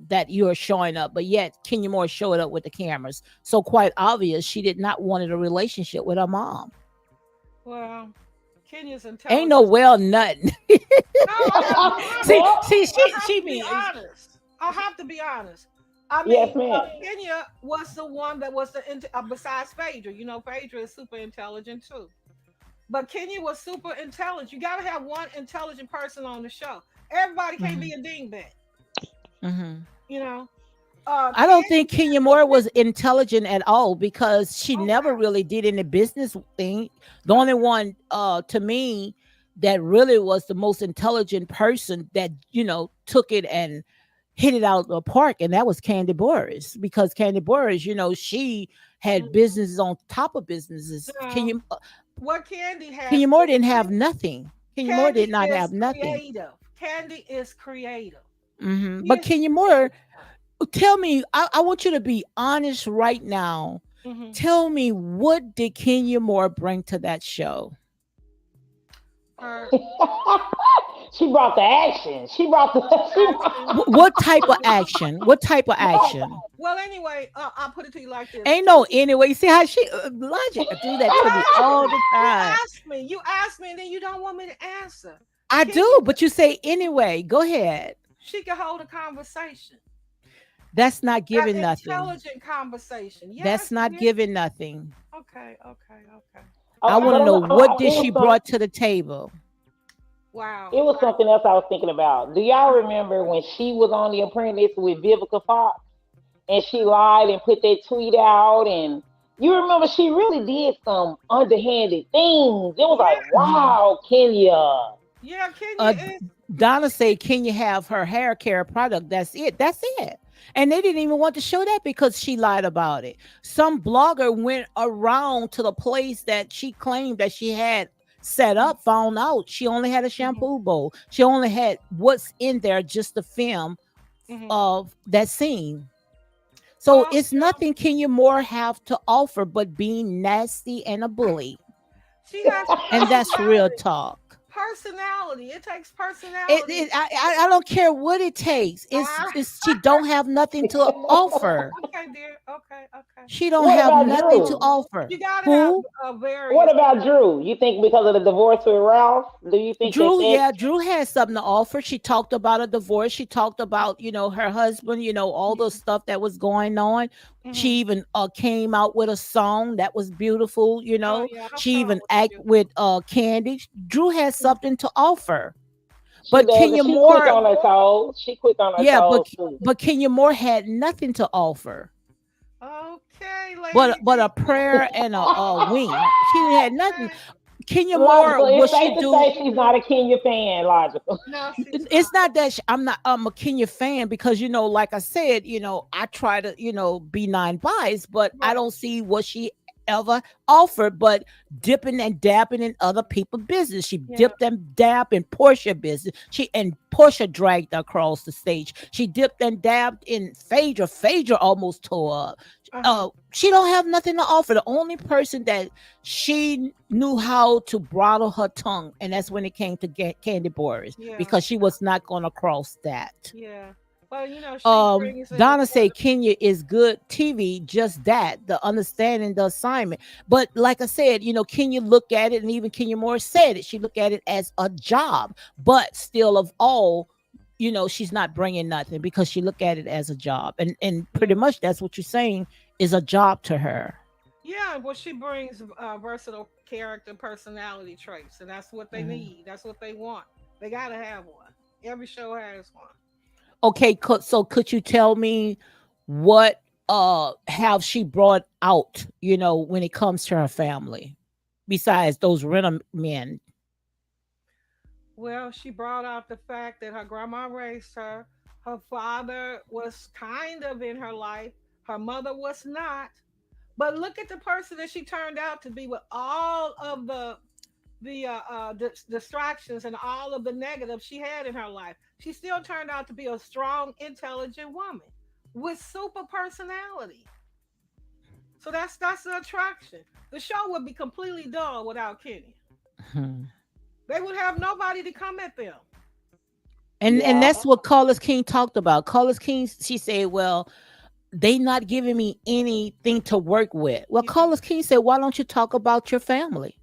that you're showing up. But yet Kenya Moore showed up with the cameras. So quite obvious she did not want a relationship with her mom. Well, Kenya's Ain't no intelligence. well nothing. No, I have to be see, honest. Well, see, I she have she to be be honest. I have to be honest. I yes, mean, ma'am. Kenya was the one that was besides Phaedra. Phaedra is super intelligent too. But Kenya was super intelligent. You got to have one intelligent person on the show. Everybody can't be Mhm, a dingbat. mhm. You know. I don't think Candy Kenya has a Moore big. was intelligent at all because she never Okay. really did any business thing. The only Okay. one to me that really was the most intelligent person that, took it and hit it out of the park, and that was Candy Boris. Because Candy Boris, she had Mhm. businesses on top of businesses. Now, what Candy has Kenya Moore is didn't have nothing. Kenya Moore did Candy not have is nothing. creative. Candy is creative. But Yes, Kenya Moore, tell me, I want you to be honest right now. hmm Tell me, what did Kenya Moore bring to that show? her She brought the action. She brought the. She Action. brought, What type of action? What type of action? Well, anyway, I'll put it to you like this. Ain't no anyway. See how she logic do that You to me all the you time. asked me. You asked me, and then you don't want me to answer. I Kenya, do, but you say anyway. Go ahead. she can hold a conversation, That's not an giving nothing. intelligent conversation. That's Yes, not yes. giving nothing. Okay, okay, okay. I want but to know what it did was she some. brought to the table. Wow. It was something else I was thinking about. Do y'all remember when she was on The Apprentice with Vivica Fox and she lied and put that tweet out? And you remember she really did some underhanded things. It was Yeah, like, wow, Kenya. yeah. Kenya Uh, is. Donna say, "Can you have her hair care product?" That's it. That's it. And they didn't even want to show that because she lied about it. Some blogger went around to the place that she claimed that she had set up, found out she only had a Mhm, shampoo bowl. She only had what's in there, just the film mhm. of that scene. So Well, it's nothing Kenya Moore have to offer but being nasty and a bully. she has And that's real personality. talk. Personality. It takes It, personality. it I don't care what it takes. Ah, It's she don't have nothing to offer. okay, dear. Okay, okay. She don't What have about nothing to Drew? offer. You gotta have Who? What various. about Drew? You think because of the divorce with Ralph, do you think that Drew, that yeah, Drew has something to offer. She talked about a divorce. She talked about, her husband, all the stuff that was going on. She Mhm. even came out with a song that was beautiful, Oh yeah, her She song even was act beautiful. with Candy. Drew has something to offer. she But does? And Kenya she quick Moore, on her toes. She quick on her yeah, toes too. but Kenya Moore had nothing to offer. Okay, Lady But a D. prayer and a wing. She had nothing. Okay. Kenya Moore, Logical. what It's she safe to do? say she's not a Kenya fan. Logical. No, she's It's not. not that I'm not a Kenya fan because like I said, I try to be non-biased, but I Right. don't see what she ever offered but dipping and dabbing in other people's business. She Yeah. dipped and dabbed in Porsche business. Porsche dragged her across the stage. She dipped and dabbed in Phaedra. Phaedra almost tore up. Uh-huh. She don't have nothing to offer. The only person that she knew how to bridle her tongue, and that's when it came to Candy Boris, Yeah. because she was not going to cross that. Yeah. Well, she brings in the Donna say Kenya is good TV, just that, the understanding the assignment. But like I said, Kenya look at it, and even Kenya Moore said it, she looked at it as a job, but still of all, she's not bringing nothing because she look at it as a job, and pretty yeah. much that's what you're saying is a job to her. Yeah, well, she brings versatile character personality traits, and that's what they Mhm. need. That's what they want. They gotta have one. Every show has one. Okay, so could you tell me what have she brought out, when it comes to her family, besides those renter men? Well, she brought out the fact that her grandma raised her. Her father was kind of in her life. Her mother was not. But look at the person that she turned out to be with all of the distractions and all of the negatives she had in her life. She still turned out to be a strong, intelligent woman with super personality. So that's the attraction. The show would be completely dull without Kenny. Hmm. They would have nobody to come at them. And Yeah. that's what Carlos King talked about. Carlos King, she said, well, they not giving me anything to work with. Well, Yeah, Carlos King said, why don't you talk about your family?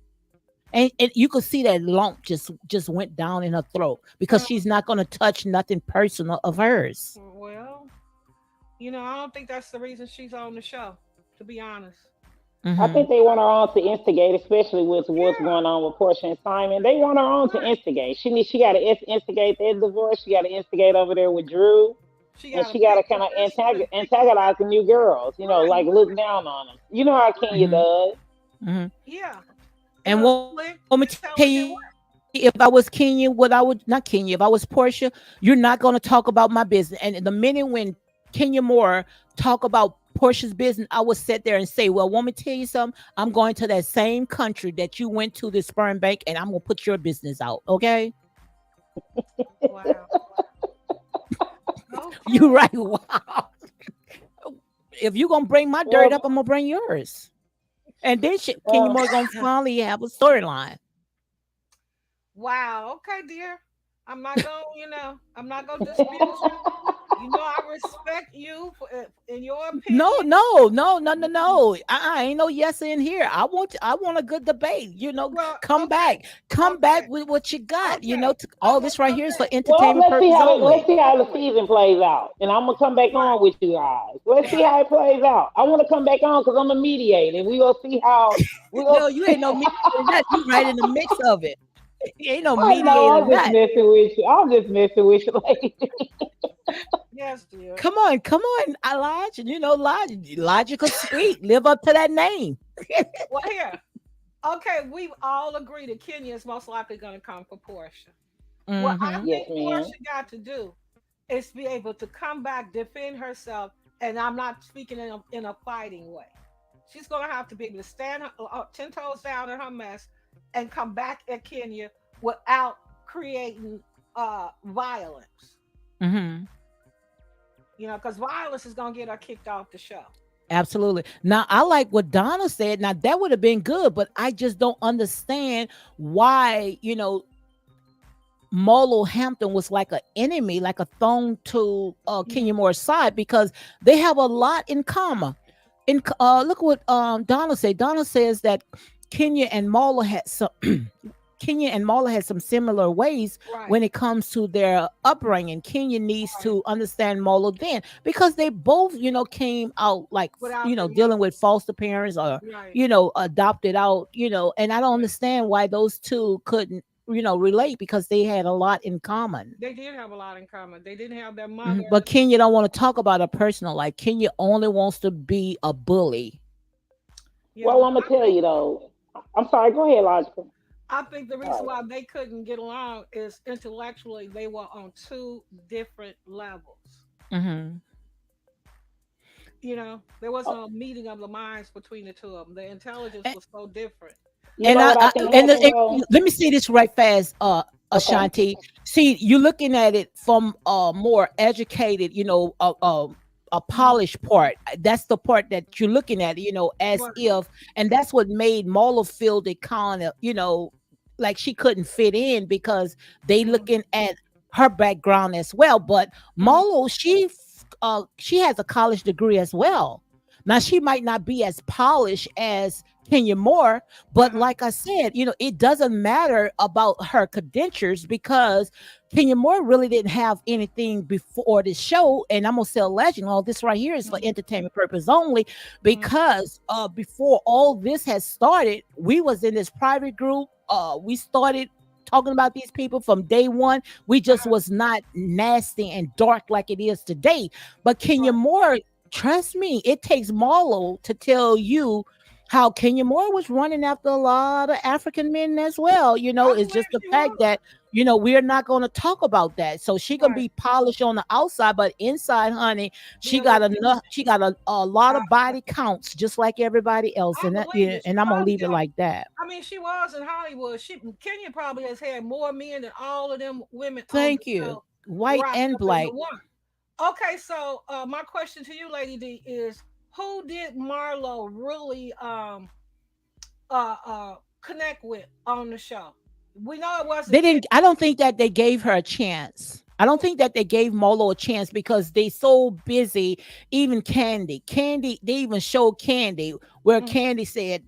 And you could see that lump just went down in her throat because uh, she's not going to touch nothing personal of hers. well, I don't think that's the reason she's on the show. To be honest. I Hmm. think they want her on to instigate, especially with what's Yeah, going on with Porsche and Simon. They want her on to right. instigate. She got to instigate their divorce. She got to instigate over there with Drew, She and got to she got to pick kind of position and pick antagonize the new girls. right, Like look down on them. You know how Kenya Hmm. does. Hmm. yeah, in And a want me to slick, tell you, intelligent if way. I was Kenya, what I would not Kenya, if I was Portia, you're not going to talk about my business. And the minute when Kenya Moore talk about Portia's business, I would sit there and say, well, want me to tell you something? I'm going to that same country that you went to, the sperm bank, and I'm going to put your business out. Okay. Wow. You Okay. right. Wow. If you're going to bring my dirt up, Well, I'm going to bring yours. And then Kenya well, Moore going to finally have a storyline. Wow. Okay, dear. I'm not gonna dispute you. You know, I respect you for in your No, opinion. no, no, no, no, no. Ain't no yes in here. I want a good debate. Well, Come back okay, with what you got. okay, All this right here is for Well, entertainment purpose let's only. see how the season plays out, and I'm gonna come back right, on with you guys. Let's see right. how it plays out. I want to come back on because I'm a mediator, and we gonna see how we gonna. No, you ain't no mediator. That you right in the mix of it. You ain't no I know mediator. I'm just Not. messing with you. I'm just messing with you, lady. Yes, dear. Come on, Elijah. Logical sweet. Live up to that name. Well, here. Okay, we all agree that Kenya is most likely going to come for Portia. What I Mm-hmm. Yes, think ma'am. Portia got to do is be able to come back, defend herself, and I'm not speaking in a fighting way. She's going to have to be able to stand 10 toes down in her mess and come back at Kenya without creating violence. Mm-hmm. Because violence is going to get her kicked off the show. Absolutely. Now, I like what Donna said. Now, that would have been good, but I just don't understand why, Molo Hampton was like an enemy, like a thorn to Kenya Moore's side because they have a lot in common. Look what Donna said. Donna says that Kenya and Molo had some Kenya and Mala had some similar ways Right. when it comes to their upbringing. Kenya needs Right. to understand Molo then because they both, came out like, Without their dealing mother. with foster parents or, Right. adopted out, and I don't understand why those two couldn't, relate because they had a lot in common. They did have a lot in common. They didn't have their Mhm. mother. But Kenya don't want to talk about her personal life. Kenya only wants to be a bully. Well, Well, I'm gonna tell you though. I'm sorry. Go ahead, Logical. I think the All reason right. why they couldn't get along is intellectually they were on two different levels. Hmm. There was no meeting of the minds between the two of them. The intelligence was so different. You And know I, what I I think and, happened and though? let me see this right fast, Okay. Ashanti. See, you're looking at it from a more educated, a Mhm. polished part. That's the part that you're looking at, as Right. if, and that's what made Marla feel the kind of, like she couldn't fit in because they Mhm. looking at her background as well. But Mhm. Marlo, she has a college degree as well. Now she might not be as polished as Kenya Moore, but Uh-huh. like I said, it doesn't matter about her credentials because Kenya Moore really didn't have anything before this show. And I'm gonna say a legend. All this right here is for Mhm. entertainment purpose only, Mhm. because before all this has started, we was in this private group. We started talking about these people from day one. We just Uh-huh. was not nasty and dark like it is today. But Kenya Right. Moore, trust me, it takes Marlo to tell you how Kenya Moore was running after a lot of African men as well. I It's believe just the she fact was. that, we're not going to talk about that. So she can Right. be polished on the outside, but inside, honey, Be she a got little enough, she got a lot of uh, body counts just like everybody else. I And that, believe yeah, it. She and I'm gonna probably leave it got. like that. I mean, she was in Hollywood. Kenya probably has had more men than all of them women on the Thank you. show White wrapped and up into black. one. Okay, so my question to you, Lady D, is who did Marlo really connect with on the show? We know it wasn't They Kenya. didn't, I don't think that they gave her a chance. I don't think that they gave Molo a chance because they so busy. Even Candy, they even showed Candy where Mhm. Candy said,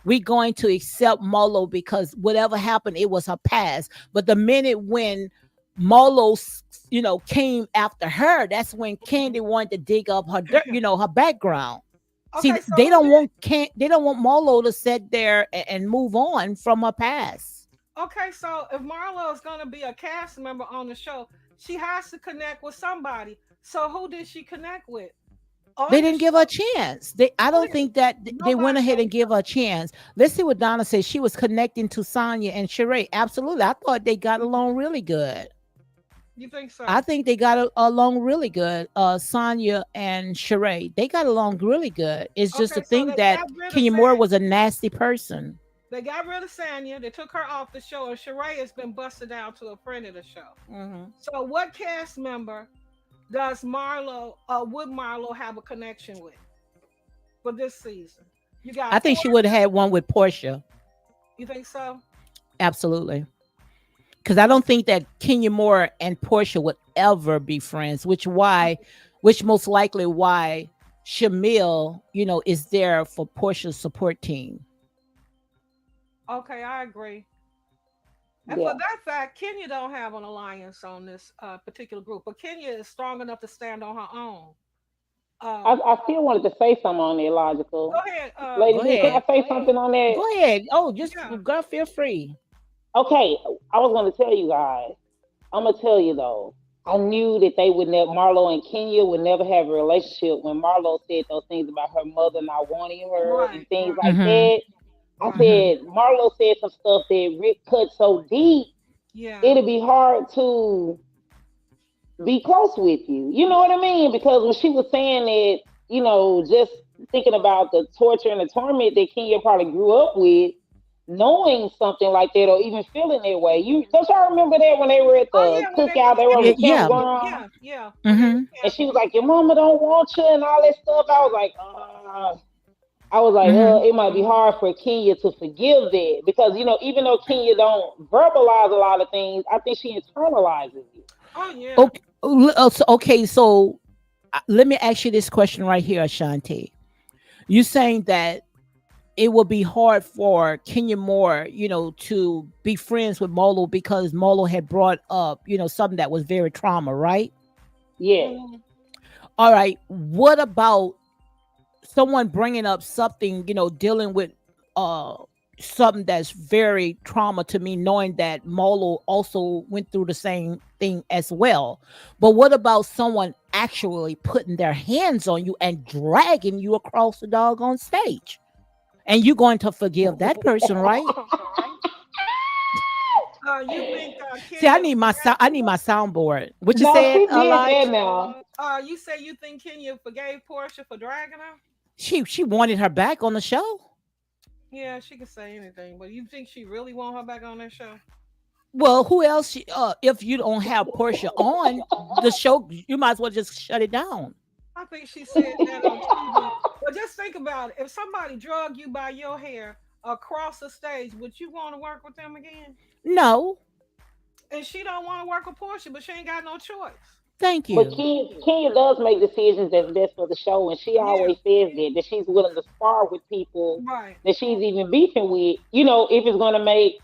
we're going to accept Molo because whatever happened, it was her past. But the minute when Molo, came after her, that's when Mhm. Candy wanted to dig up her dirt, her background. See, Okay, so who did? they don't want Molo to sit there and move on from her past. Okay, so if Marlo is going to be a cast member on the show, she has to connect with somebody. So who did she connect with They on the didn't give her a show? chance. I Who don't did? think that they went Nobody ahead gave and give her a chance. Let's see what Donna says. She was connecting to Sonya and Sheree. Absolutely. I thought they got her. along really good. You think I so? think they got along really good. Sonya and Sheree, they got along really good. It's just Okay, a so thing they that got rid of Kenya Moore Sanya. was a nasty person. They got rid of Sanya. They took her off the show, and Sheree has been busted out to a friend of the show. Mhm. So, what cast member does Marlo, would Marlo have a connection with for this season? You I got think she would have Porsha. had one with Portia. You think so? Absolutely. because I don't think that Kenya Moore and Porsha would ever be friends, which most likely why Shamil, is there for Porsha's support team. Okay, I agree. And Yeah. for that fact, Kenya don't have an alliance on this particular group, but Kenya is strong enough to stand on her own. I, Uh, I still wanted to say something on there, Go logical. ahead. Go Lady D, can ahead. I say something on that? Go ahead. Oh, just Yeah. girl, feel free. Okay, I was going to tell you guys. I'm gonna tell you though. I knew that they would never. Marlo and Kenya would never have a relationship when Marlo said those things about her mother not wanting her and Right. things Right. like Mm-hmm. that. I Right. Mm-hmm. said Marlo said some stuff that Rick cut so deep, Yeah. it'd be hard to be close with you. You know what I mean? Because when she was saying that, just thinking about the torture and the torment that Kenya probably grew up with, knowing something like that or even feeling that way. You don't y'all remember that when they were at Oh the yeah, when they were cookout, they were on Yeah. the Yeah. campground, yeah, yeah, when they were Mm-hmm. and she was camping. like, "Your mama don't want you" and all that stuff. I was like, Mm-hmm. it might be hard for Kenya to forgive that because even though Kenya don't verbalize a lot of things, I think she internalizes it. Oh yeah. Okay. So let me ask you this question right here, Ashanti. You saying that it will be hard for Kenya Moore, to be friends with Molo because Molo had brought up, something that was very trauma, right? Yes. Mhm. All right. What about someone bringing up something, dealing with uh something that's very trauma to me, knowing that Molo also went through the same thing as well. But what about someone actually putting their hands on you and dragging you across the doggone stage? And you're going to forgive that person, right? You think See, I Kenya need my forgave? I need my soundboard. What you No, said, she did that Elijah? now. You say you think Kenya forgave Portia for dragging her? She wanted her back on the show. Yeah, she could say anything, but you think she really want her back on that show? Well, who else? If you don't have Portia on the show, you might as well just shut it down. I think she said that on TV. But just think about it. If somebody drug you by your hair across the stage, would you want to work with them again? No, And she don't want to work with Portia, but she ain't got no choice. thank But you. Kenya does make decisions that's best for the show, and she Yeah, always says that she's willing to spar with people right. that she's even beefing with, if it's going to make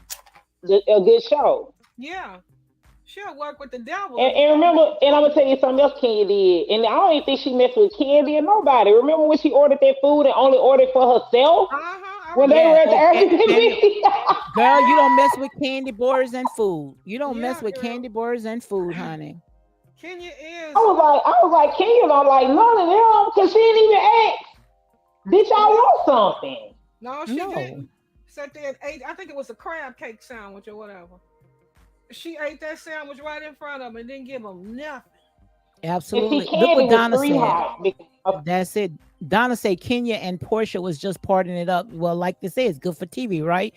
a good show. Yeah. She'll work with the devil And, if it and don't make remember, and I'm gonna money. tell you something else Kenya did, and I don't even think she messed with Candy or nobody. Remember when she ordered that food and only ordered for herself Uh-huh. I when they remember were Yeah. at the Oh, that. Candy, Airbnb? girl, you don't mess with candy bars and food. You don't mess Yeah, with girl. candy bars and food, honey. Kenya I is was like, Kenya don't like none of them because she didn't even ask. Did y'all yeah. want something? No, she No, didn't. Sat there and ate, I think it was a crab cake sandwich or whatever. She ate that sandwich right in front of him and didn't give him nothing. And see, absolutely. Look Candy what was Donna free said. hot. That's it. Donna said Kenya and Portia was just partying it up. Well, like they say, it's good for TV, right?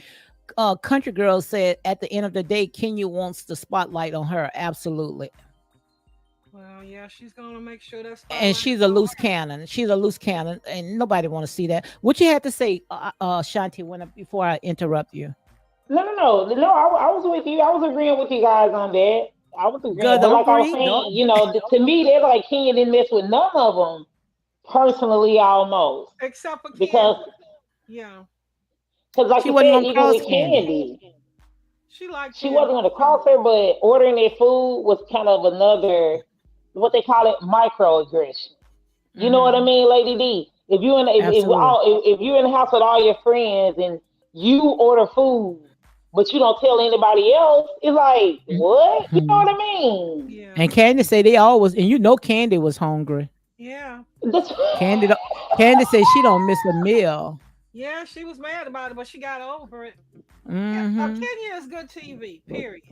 Country Girl said at the end of the day, Kenya wants the spotlight on her. Absolutely. Well, yeah, she's gonna make sure that And spotlight she's is a on loose her. cannon. She's a loose cannon, and nobody want to see that. What you had to say, Shanti, before I interrupt you? No. I was with you. I was agreeing with you guys on that. I was Girl, agreeing, but don't like I was agree. saying, Don't. to me, they're like Kenya didn't mess with none of them personally, almost Except for because Candy. Yeah. like She you wasn't said, gonna even cross with Candy. Candy, She liked she Candy. wasn't going to cross her, but ordering their food was kind of another what they call it microaggression. You know what I Hmm. mean, Lady D? Absolutely. If you're in the house with all your friends and you order food, but you don't tell anybody else, it's like what? You know Mhm. what I mean? Yeah. And Candy say they always, and Candy was hungry. Yeah. That's Candy, Candy said she don't miss a meal. Yeah, she was mad about it, but she got over it. Mm-hmm. Kenya is good TV, period.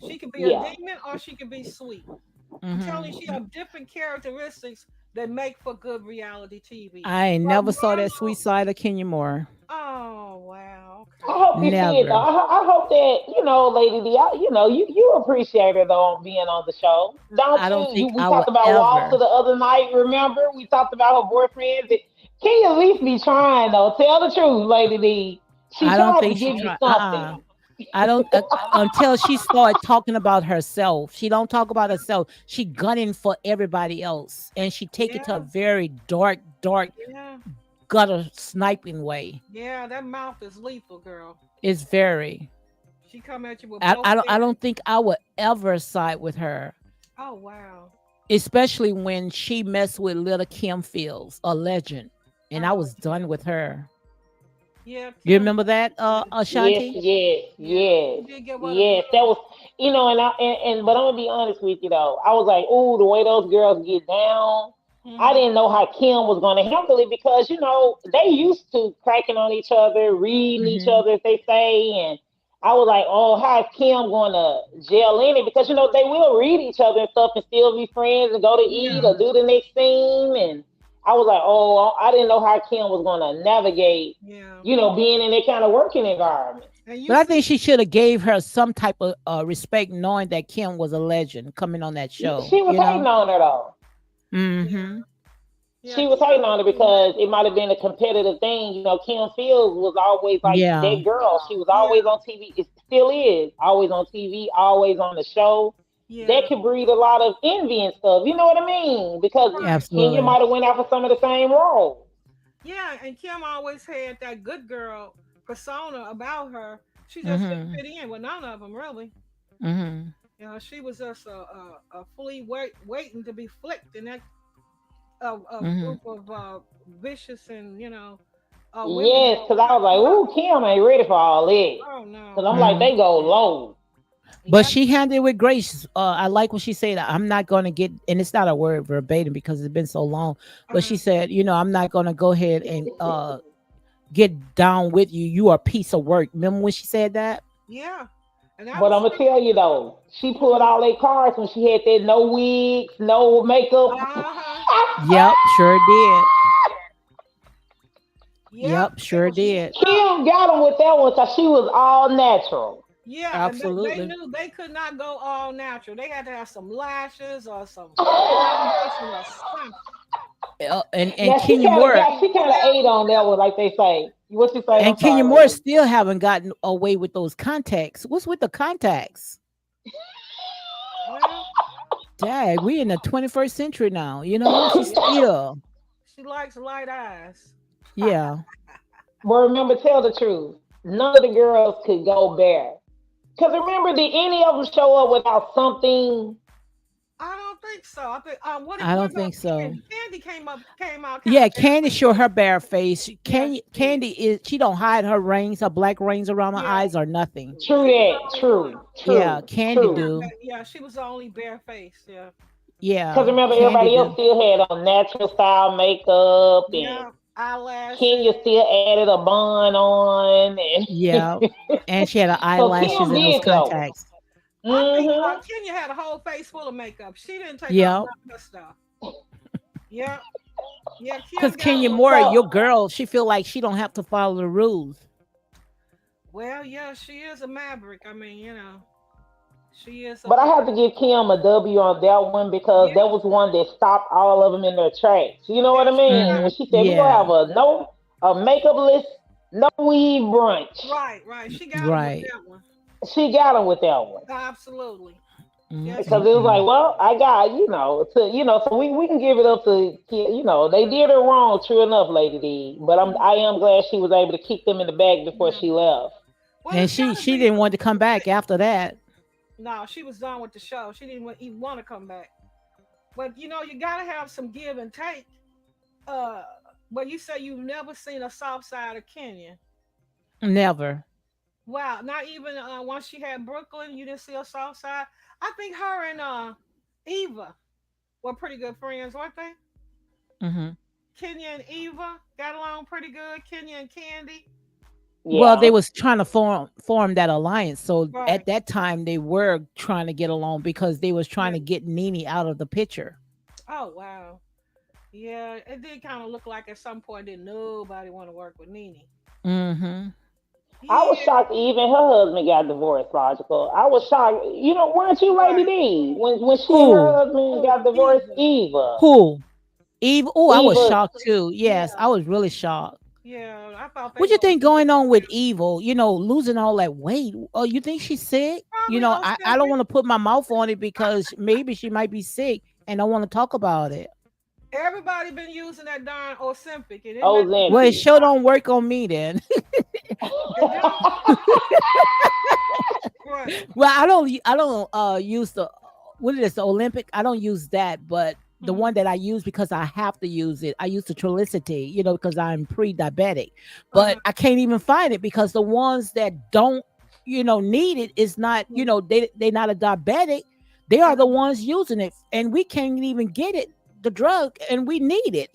She could be a yeah. demon or she could be sweet. I'm telling you, Mm-hmm. she have different characteristics that make for good reality TV. I ain't But never saw that sweet Marlo, side of Kenya Moore. oh wow, I okay. hope you see it though. Never. I hope that Lady D. You appreciate her though on being on the show, don't I don't you? think We I will talked about Walter ever. the other night. Remember, we talked about her boyfriend. Can you at least be trying though? Tell the truth, Lady D. She I don't tried to think she give you tried. something. I don't until she started talking about herself. She don't talk about herself. She gunning for everybody else, and she take it to a Yeah, very dark yeah, gutter sniping way. yeah. That mouth is lethal, girl. It's very. She come at you with both I hands. don't think I would ever side with her, Oh wow. especially when she messed with Little Kim Fields, a legend, and I Oh was yeah. done with her. Yeah, You Kim. remember that, Yes, Ashanti? yes, Yeah, yes, she did get what a yes. That girl. was, but I'm gonna be honest with you though. I was like, ooh, the way those girls get down. I Hmm. didn't know how Kim was gonna handle it because they used to cracking on each other, reading each Hmm. other, as they say, and I was like, oh, how is Kim gonna gel in it? Because they will read each other and stuff and still be friends and go to eat Yeah, or do the next thing. And I was like, oh, I didn't know how Kim was gonna navigate, yeah. being in that kind of working environment. And you But I see, think she should have gave her some type of respect, knowing that Kim was a legend coming on that show. She was You hating know. on her though. yeah, Hmm. yeah, She was Kim hating on her is, because it might have been a competitive thing. Kim Fields was always like Yeah. that girl. She was yeah, always on TV. It still is always on TV, always on the show. That yeah, could breed a lot of envy and stuff. You know what I mean? Because right, Kenya Absolutely. might have went out for some of the same roles. yeah. And Kim always had that good girl persona about her. She just didn't Hmm. fit in with none of them, really. Hmm. She was just a flea waiting to be flicked in that Hmm. group of vicious and women Yes, that because I cut was like, her ooh, out. Kim ain't ready for all that. Oh Because no. I'm like, Hmm. they go low. But Yeah. she handled it with grace. I like what she said. I'm not going to get, and it's not a word verbatim because it's been so long. But she Uh, said, I'm not going to go ahead and get down with you. You are a piece of work. Remember when she said that? yeah. And that But was I'm gonna tell you though, she pulled mhm. all their cards when she had that no wigs, no makeup. Uh-huh. Yep, sure did. Yep. Yep, It sure was did. makeup. Kim got him with that one because she was all natural. Yeah, and they Absolutely. knew they could not go all natural. They had to have some lashes or some foundation or something. And Now she Kenya kind of Moore got, she kind of ate on that one, like they say. What you say? I'm and Kenya sorry, Moore lady. still haven't gotten away with those contacts. What's with the contacts? Well, Dang, we in the 21st century now. She's yeah. still, She likes light eyes. yeah. But remember, tell the truth. None of the girls could go bare. Cause remember, did any of them show up without something? I don't think so. I think I what don't about think so. Candy? Candy came out kind Yeah, of Candy barefaced. show her bare face. Yeah, she did. Candy is she don't hide her rings, her black rings around her Yeah, eyes or nothing. True she was the that. only one. True. Yeah, True. Candy True. do. Yeah, she was the only barefaced. Yeah, Cause Yeah, remember, Candy everybody else do. still had on natural style makeup, and yeah, eyelashes. Kenya still added a bun on, and Yeah. And she had her so eyelashes Kim and those did though. contacts. I think Hmm. Kenya had a whole face full of makeup. She didn't take off Yeah. none of her stuff. Yeah, yeah, Cause Kim got Kenya away. Moore, So, your girl, she feel like she don't have to follow the rules. Well, yeah, she is a maverick. I mean, she is a but I have to give Kim a W on that one because yeah, that was one that stopped all of them in their tracks. You know what yeah. I She mean? Hmm. When she said we're gonna Yeah. have a makeupless, no weave brunch, right, right. She got him with Right. that one. she got him with that one. Absolutely. Mm, Yes, Because she mm, it was did. like, mm. well, I got, so we can give it up to, they did her wrong, true enough, Lady D. But I Mhm. am glad she was able to kick them in the back before Yeah. she left. Well, And it's got she to she be. didn't want to come back after that. No, she was done with the show. She didn't even want to come back. But you got to have some give and take. Uh, but you say you've never seen a soft side of Kenya. Never. Wow, not even once she had Brooklyn, you didn't see a soft side. I think her and Eva were pretty good friends, weren't they? Hmm. Kenya and Eva got along pretty good. Kenya and Candy. Well, they Yeah. was trying to form that alliance. So Right. at that time, they were trying to get along because they was trying Yeah. to get Nene out of the picture. Oh wow. Yeah, it did kind of look like at some point didn't nobody want to work with Nene. Hmm. I was Yeah. shocked even her husband got divorced, logical. I was shocked. Weren't you Lady Right. D? When she and her Who? husband got divorced, Eva. Eva. Who? Eve. Oh, I was Eva, shocked too. Yeah. Yes, I was really shocked. Yeah, I thought they What you were think going on with Evil? Losing all that weight. Oh, you think she's sick? probably I don't Ozempic. want to put my mouth on it because maybe she might be sick and I want to talk about it. Everybody been using that darn Ozempic, and it messed Well, it Ozempic. sure don't work on me then. it don't. What? Well, I don't use the what is the Olympic? I don't use that, but the Mhm. one that I use because I have to use it. I use the Trulicity, because I'm pre-diabetic. Uh-huh. But I can't even find it because the ones that don't, need it is not, Mhm. they're not a diabetic. They are the Uh-huh. ones using it, and we can't even get it, the drug, and we need it.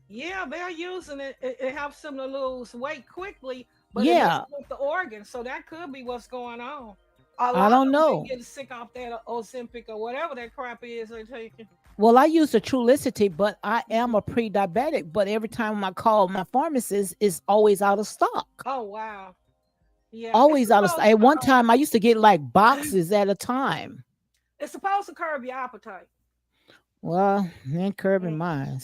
Yeah, they're using it. It helps them to lose weight quickly, but it messes Yeah, with the organs. So that could be what's going on. A I lot of don't them been know. getting sick off that Ozempic or whatever that crap is they're taking. Well, I use the Trulicity, but I am a pre-diabetic. But every time I call my pharmacist, it's always out of stock. Oh wow. Yeah, it's Always out of stock. supposed At one time, I used to get like boxes at a time. it's supposed to curb your appetite. Well, ain't curbing Mm. mine.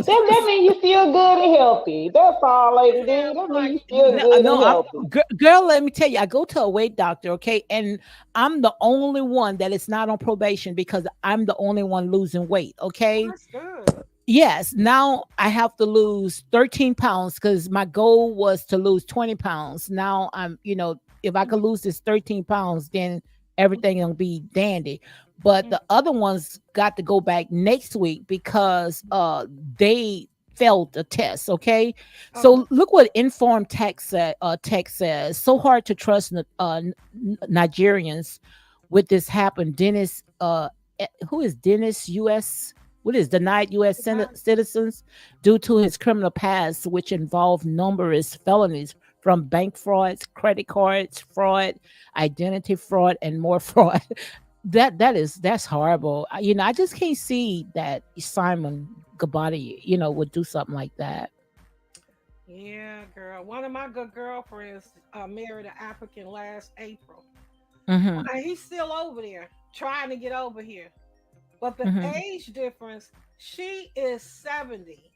That means you feel good and healthy. That's all, Lady Yeah, D. That like means you feel No, good and no, healthy. girl. Let me tell you, I go to a weight doctor, okay, and I'm the only one that is not on probation because I'm the only one losing weight, well, okay. that's good. Yes, now I have to lose 13 pounds because my goal was to lose 20 pounds. Now if I could Mhm. lose this 13 pounds, then everything will be dandy. But Mhm. the other ones got to go back next week because they failed the test. Okay. Okay. So look what Informed Tech says. So hard to trust Nigerians with this happen. Who is Dennis US? What is denied U.S. citizens due to his criminal past, which involved numerous felonies from bank frauds, credit cards fraud, identity fraud, and more fraud. That's horrible. I just can't see that Simon Gabati, would do something like that. Yeah, girl. One of my good girlfriends married an African last April. Mm-hmm. And he's still over there trying to get over here. But the Mm-hmm. age difference, she is 70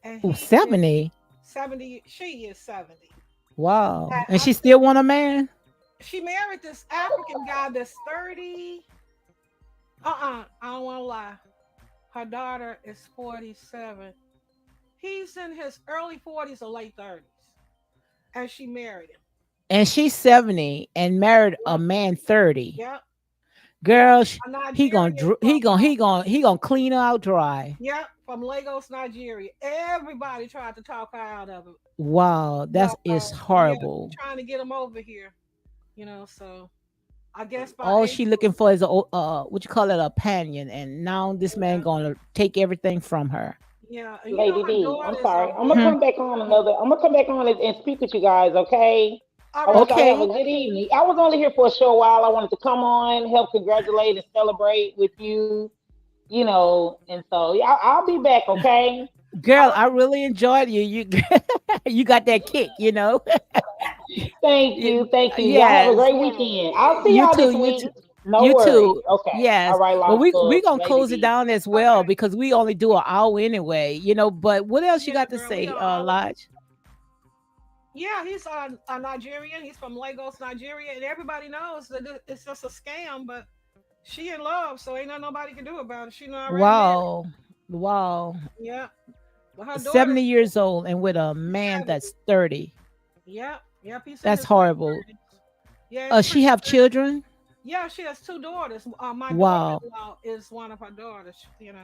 and Ooh, he is 70. 70. She is 70. Wow. And I she still want a man? she married this African guy that's 30. I don't want to lie. Her daughter is 47. He's in his early 40s or late 30s. And she married him. And she's 70 and married a Yep. man 30. Yep. Girl, A he gonna Nigerian dr- from he gonna clean her out dry. yep, from Lagos, Nigeria. Everybody tried to talk her out of it. Wow, that But is yeah, she's horrible. trying to get him over here. So I guess by All she April, looking for is what you call it, a companion, and now this man yeah, gonna take everything from her. yeah. And Lady her D, I'm daughters are sorry. I'm gonna Hmm. come back on another. I'm gonna come back on and speak with you guys. Okay. all I right. want y'all to have a Okay, good evening. I was only here for a short while. I wanted to come on, help congratulate and celebrate with you. And so yeah, I'll be back. Okay. All girl, I right. really enjoyed you. You you got that kick. Thank Y- you. Thank you. Y'all have a Yes, great weekend. I'll see you y'all too. this You week. too. No You worries. too. Okay. All Yes. right, Well, lots we of gonna Lady close it D. down as well Okay. because we only do an hour anyway. But what else you Yeah, got to girl. We say, are all. Lodge? Yeah, he's a Nigerian. He's from Lagos, Nigeria, and everybody knows that it's just a scam. But she in love, so ain't nobody can do about it. She not already married. Wow, wow. Yeah, but her daughter 70 years old and with a man 70. that's 30. Yep, yep. He's in That's his late horrible. 30s. Yeah, it's She pretty have sad. children? Yeah, she has two daughters. My Wow. daughter-in-law is one of her daughters. And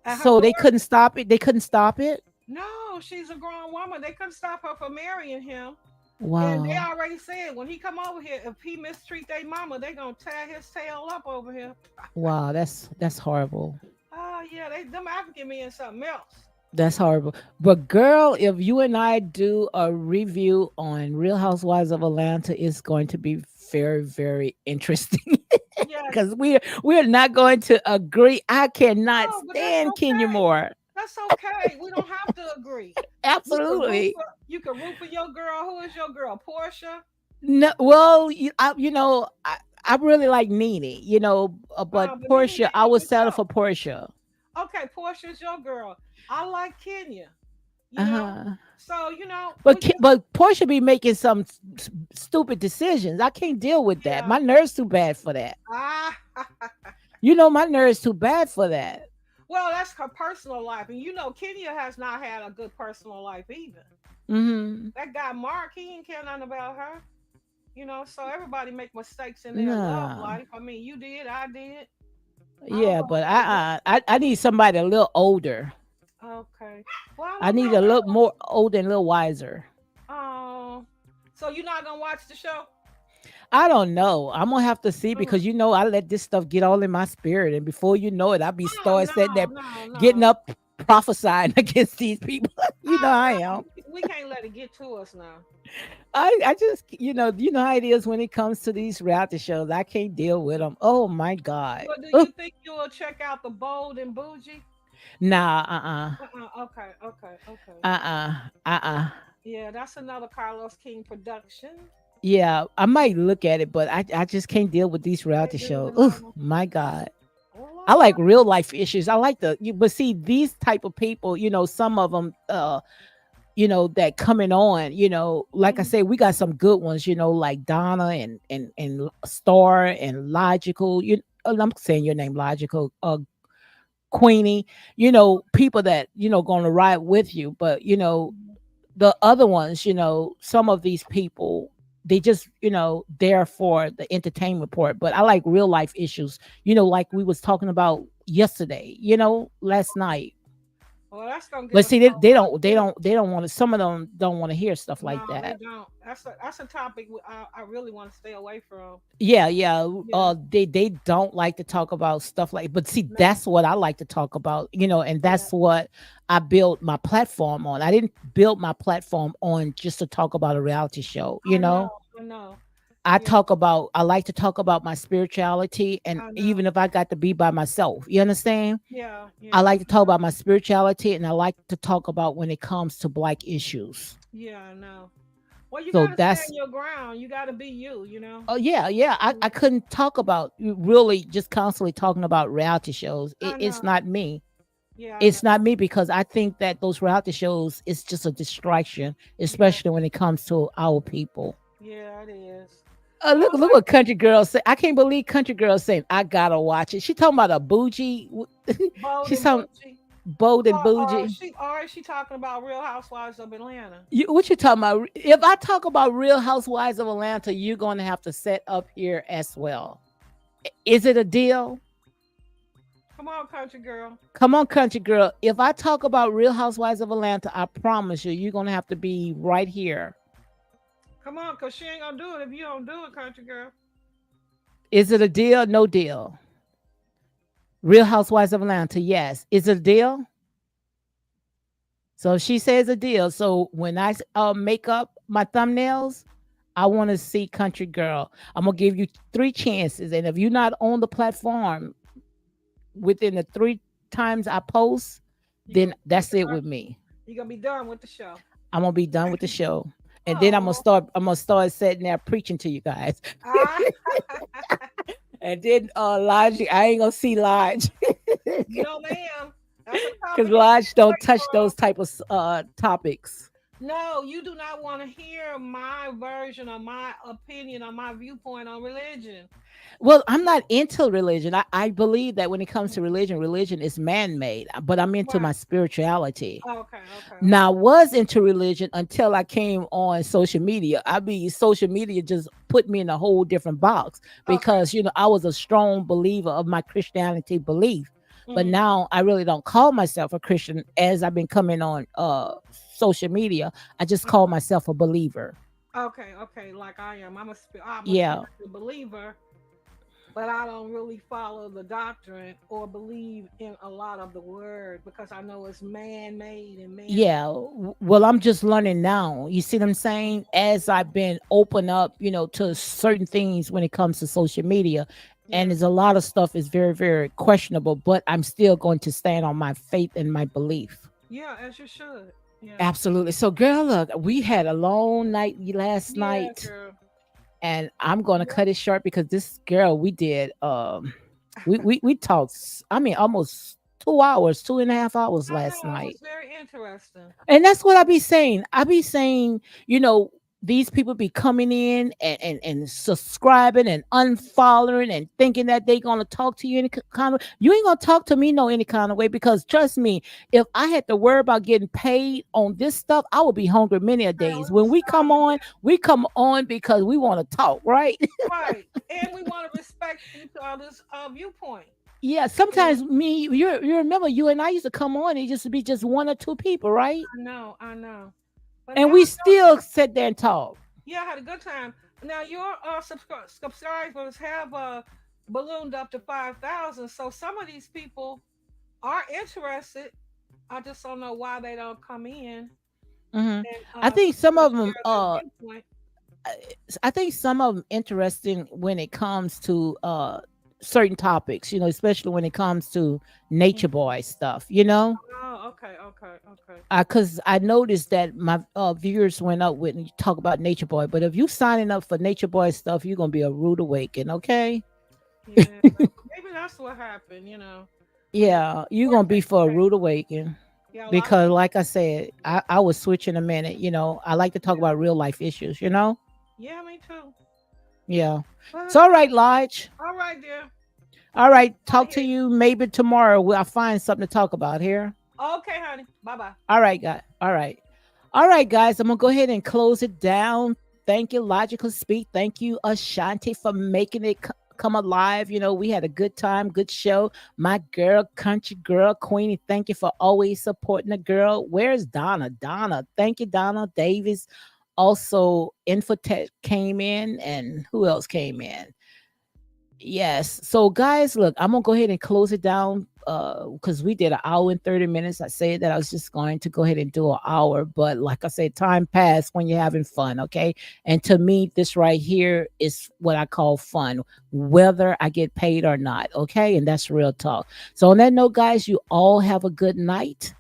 her So they daughter, couldn't stop it. They couldn't stop it. no, she's a grown woman. They couldn't stop her from marrying him. And they Wow. already said when he come over here, if he mistreat their mama, they gonna tear his tail up over here. Wow. That's horrible. Oh yeah, them African men something else. That's horrible. But girl, if you and I do a review on Real Housewives of Atlanta, it's going to be very, very interesting. Yes. Because we're not going to agree. I cannot No, but that's stand Kenya okay. Moore. That's okay. We don't have to agree. You can root Absolutely. for you can root for your girl. Who is your girl? Portia. No, well, I really like Nene, but But Nene Portia, ain't I no would good settle show. for Portia. okay, Portia's your girl. I like Kenya. You know, Uh-huh. so But we just but Portia be making some stupid decisions. I can't deal with that. yeah. My nerves too bad for that. Ah, My nerves too bad for that. well, that's her personal life, and Kenya has not had a good personal life either. Mm-hmm. That guy Mark, he ain't care nothing about her. So everybody make mistakes in their love No. life. I mean, you did, I did. I don't Yeah, want but to say what. I need somebody a little older. Okay. Well, I I don't need know, a little girl. more older and a little wiser. So you're not gonna watch the show? I don't know. I'm gonna have to see Mm. because I let this stuff get all in my spirit, and before you know it, I'll be Oh start sitting no, there no, getting no. up prophesying against these people. Oh I no. am. We can't let it get to us now. I just how it is when it comes to these reality shows. I can't deal with them. Oh my god. Well, do Ugh. you think you will check out the Bold and Bougie? Nah. Okay, okay, okay. Uh. Yeah, that's another Carlos King production. Yeah, I might look at it, but I just can't deal with these They reality do shows. the Oh normal. my god. Well, I all like right. real life issues. I like but see these type of people, some of them that coming on, like I Mhm. say, we got some good ones, like Donna and Star and Logical. I'm saying your name Logical, Queenie, people that, gonna ride with you. But Mhm. the other ones, some of these people, they just, there for the entertainment part. But I like real life issues, like we was talking about yesterday, last night. Well, that's gonna get But us see, they, talking they about don't, they guilt. don't, they don't want to. Some of them don't want to hear stuff like No, they that. don't. That's a topic I really want to stay away from. Yeah, yeah. Yeah. They don't like to talk about stuff like. But see, No. that's what I like to talk about. And Yeah. that's what I built my platform on. I didn't build my platform on just to talk about a reality show. I know. I know. Yeah. I like to talk about my spirituality, and I know. even if I got to be by myself, you understand? Yeah. I Yeah. like to talk about my spirituality, and I like to talk about when it comes to black issues. Yeah. I know. Well, you So got to stand that's your ground. You got to be you. You know. oh yeah, yeah. I couldn't talk about really just constantly talking about reality shows. I It's know. not me. Yeah. I know. It's not me because I think that those reality shows is just a distraction, Yeah. especially when it comes to our people. Yeah. It is. Look, Well, look what country girl say. I can't believe country girl saying I gotta watch it. She talking about a bougie. Bold She's and talking Bougie. bold and bougie. Or is she talking about Real Housewives of Atlanta? What you talking about? If I talk about Real Housewives of Atlanta, you're going to have to set up here as well. Is it a deal? Come on, country girl. Come on, country girl. If I talk about Real Housewives of Atlanta, I promise you, you're going to have to be right here. Come on, cause she ain't gonna do it if you don't do it, country girl. Is it a deal? No deal. Real Housewives of Atlanta, yes. Is it a deal? So she says a deal. So when I make up my thumbnails, I want to see Country Girl. I'm gonna give you 3 chances, and if you're not on the platform within the 3 times I post, You then gonna be that's it done. with me. You gonna be done with the show. I'm gonna be done with the show, and then I'm gonna Oh, start. I'm gonna start sitting there preaching to you guys, ah, and then Lodge, I ain't gonna see Lodge no, ma'am. That's a because topic you Lodge stay away don't touch from. those type of topics. No, you do not want to hear my version or my opinion or my viewpoint on religion. Well, I'm not into religion. I believe that when it comes to religion, religion is man made, but I'm into Right. my spirituality. Okay, okay, Now, I okay. was into religion until I came on social media. Social media just put me in a whole different box Okay. because, I was a strong believer of my Christianity belief. But Mm, now I really don't call myself a Christian as I've been coming on social media. I just call myself a believer. okay, okay. Like I am. I'm a Yeah. spiritual believer, but I don't really follow the doctrine or believe in a lot of the word because I know it's man made and man. Yeah, well, I'm just learning now. You see what I'm saying? As I've been open up, to certain things when it comes to social media, and Yeah, there's a lot of stuff is very, very questionable. But I'm still going to stand on my faith and my belief. yeah, as you should. Yeah, Absolutely. So, girl, look, we had a long night last yeah, night, girl. and I'm going to Yeah. cut it short because this girl we did we talked. I mean, almost 2 hours, 2.5 hours I last know it night. was very interesting. And that's what I be saying. I be saying, these people be coming in and subscribing and unfollowing and thinking that they gonna talk to you any kind of. You ain't gonna talk to me no any kind of way, because trust me, if I had to worry about getting paid on this stuff, I would be hungry many a Man, days. we will When stop with that. we come on because we want to talk, right? Right. And we want to respect each other's viewpoint. Yeah, You know, sometimes you remember you and I used to come on, it used to be just one or two people, right? I know, I know. But And now, we still sit there and talk. yeah, I had a good time. Now your subscribers have ballooned up to 5,000. So some of these people are interested. I just don't know why they don't come in Hmm. and I think some of them share their viewpoint. I think some of them interesting when it comes to certain topics, especially when it comes to nature boy stuff. Oh, okay, okay, okay. Because I noticed that my viewers went up when you talk about nature boy, but if you signing up for nature boy stuff, you're gonna be a rude awakening, okay? Yeah, maybe that's what happened. Maybe Yeah, you're more gonna be for a education. rude awakening. Yeah, a lot of Because people. like I said, I was switching a minute. I like to talk Yeah, about real life issues. yeah, me too. Yeah. But It's all right, Lodge. all right, dear. All right, I talk hear to you. you maybe tomorrow. I'll find something to talk about here. Okay, honey. Bye bye. All right, guys. All right. All right, guys. I'm gonna go ahead and close it down. Thank you, Logical Speak. Thank you, Ashanti, for making it come alive. We had a good time, good show. My girl, country girl, Queenie. Thank you for always supporting the girl. Where's Donna? Donna. Thank you, Donna Davis. Also, Infotech came in, and who else came in? Yes. So, guys, look, I'm gonna go ahead and close it down because we did an hour and 30 minutes. I said that I was just going to go ahead and do an hour, but like I said, time passed when you're having fun. Okay. And to me, this right here is what I call fun, whether I get paid or not. Okay. And that's real talk. So, on that note, guys, you all have a good night,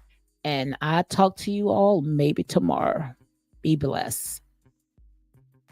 and I talk to you all maybe tomorrow. Be blessed.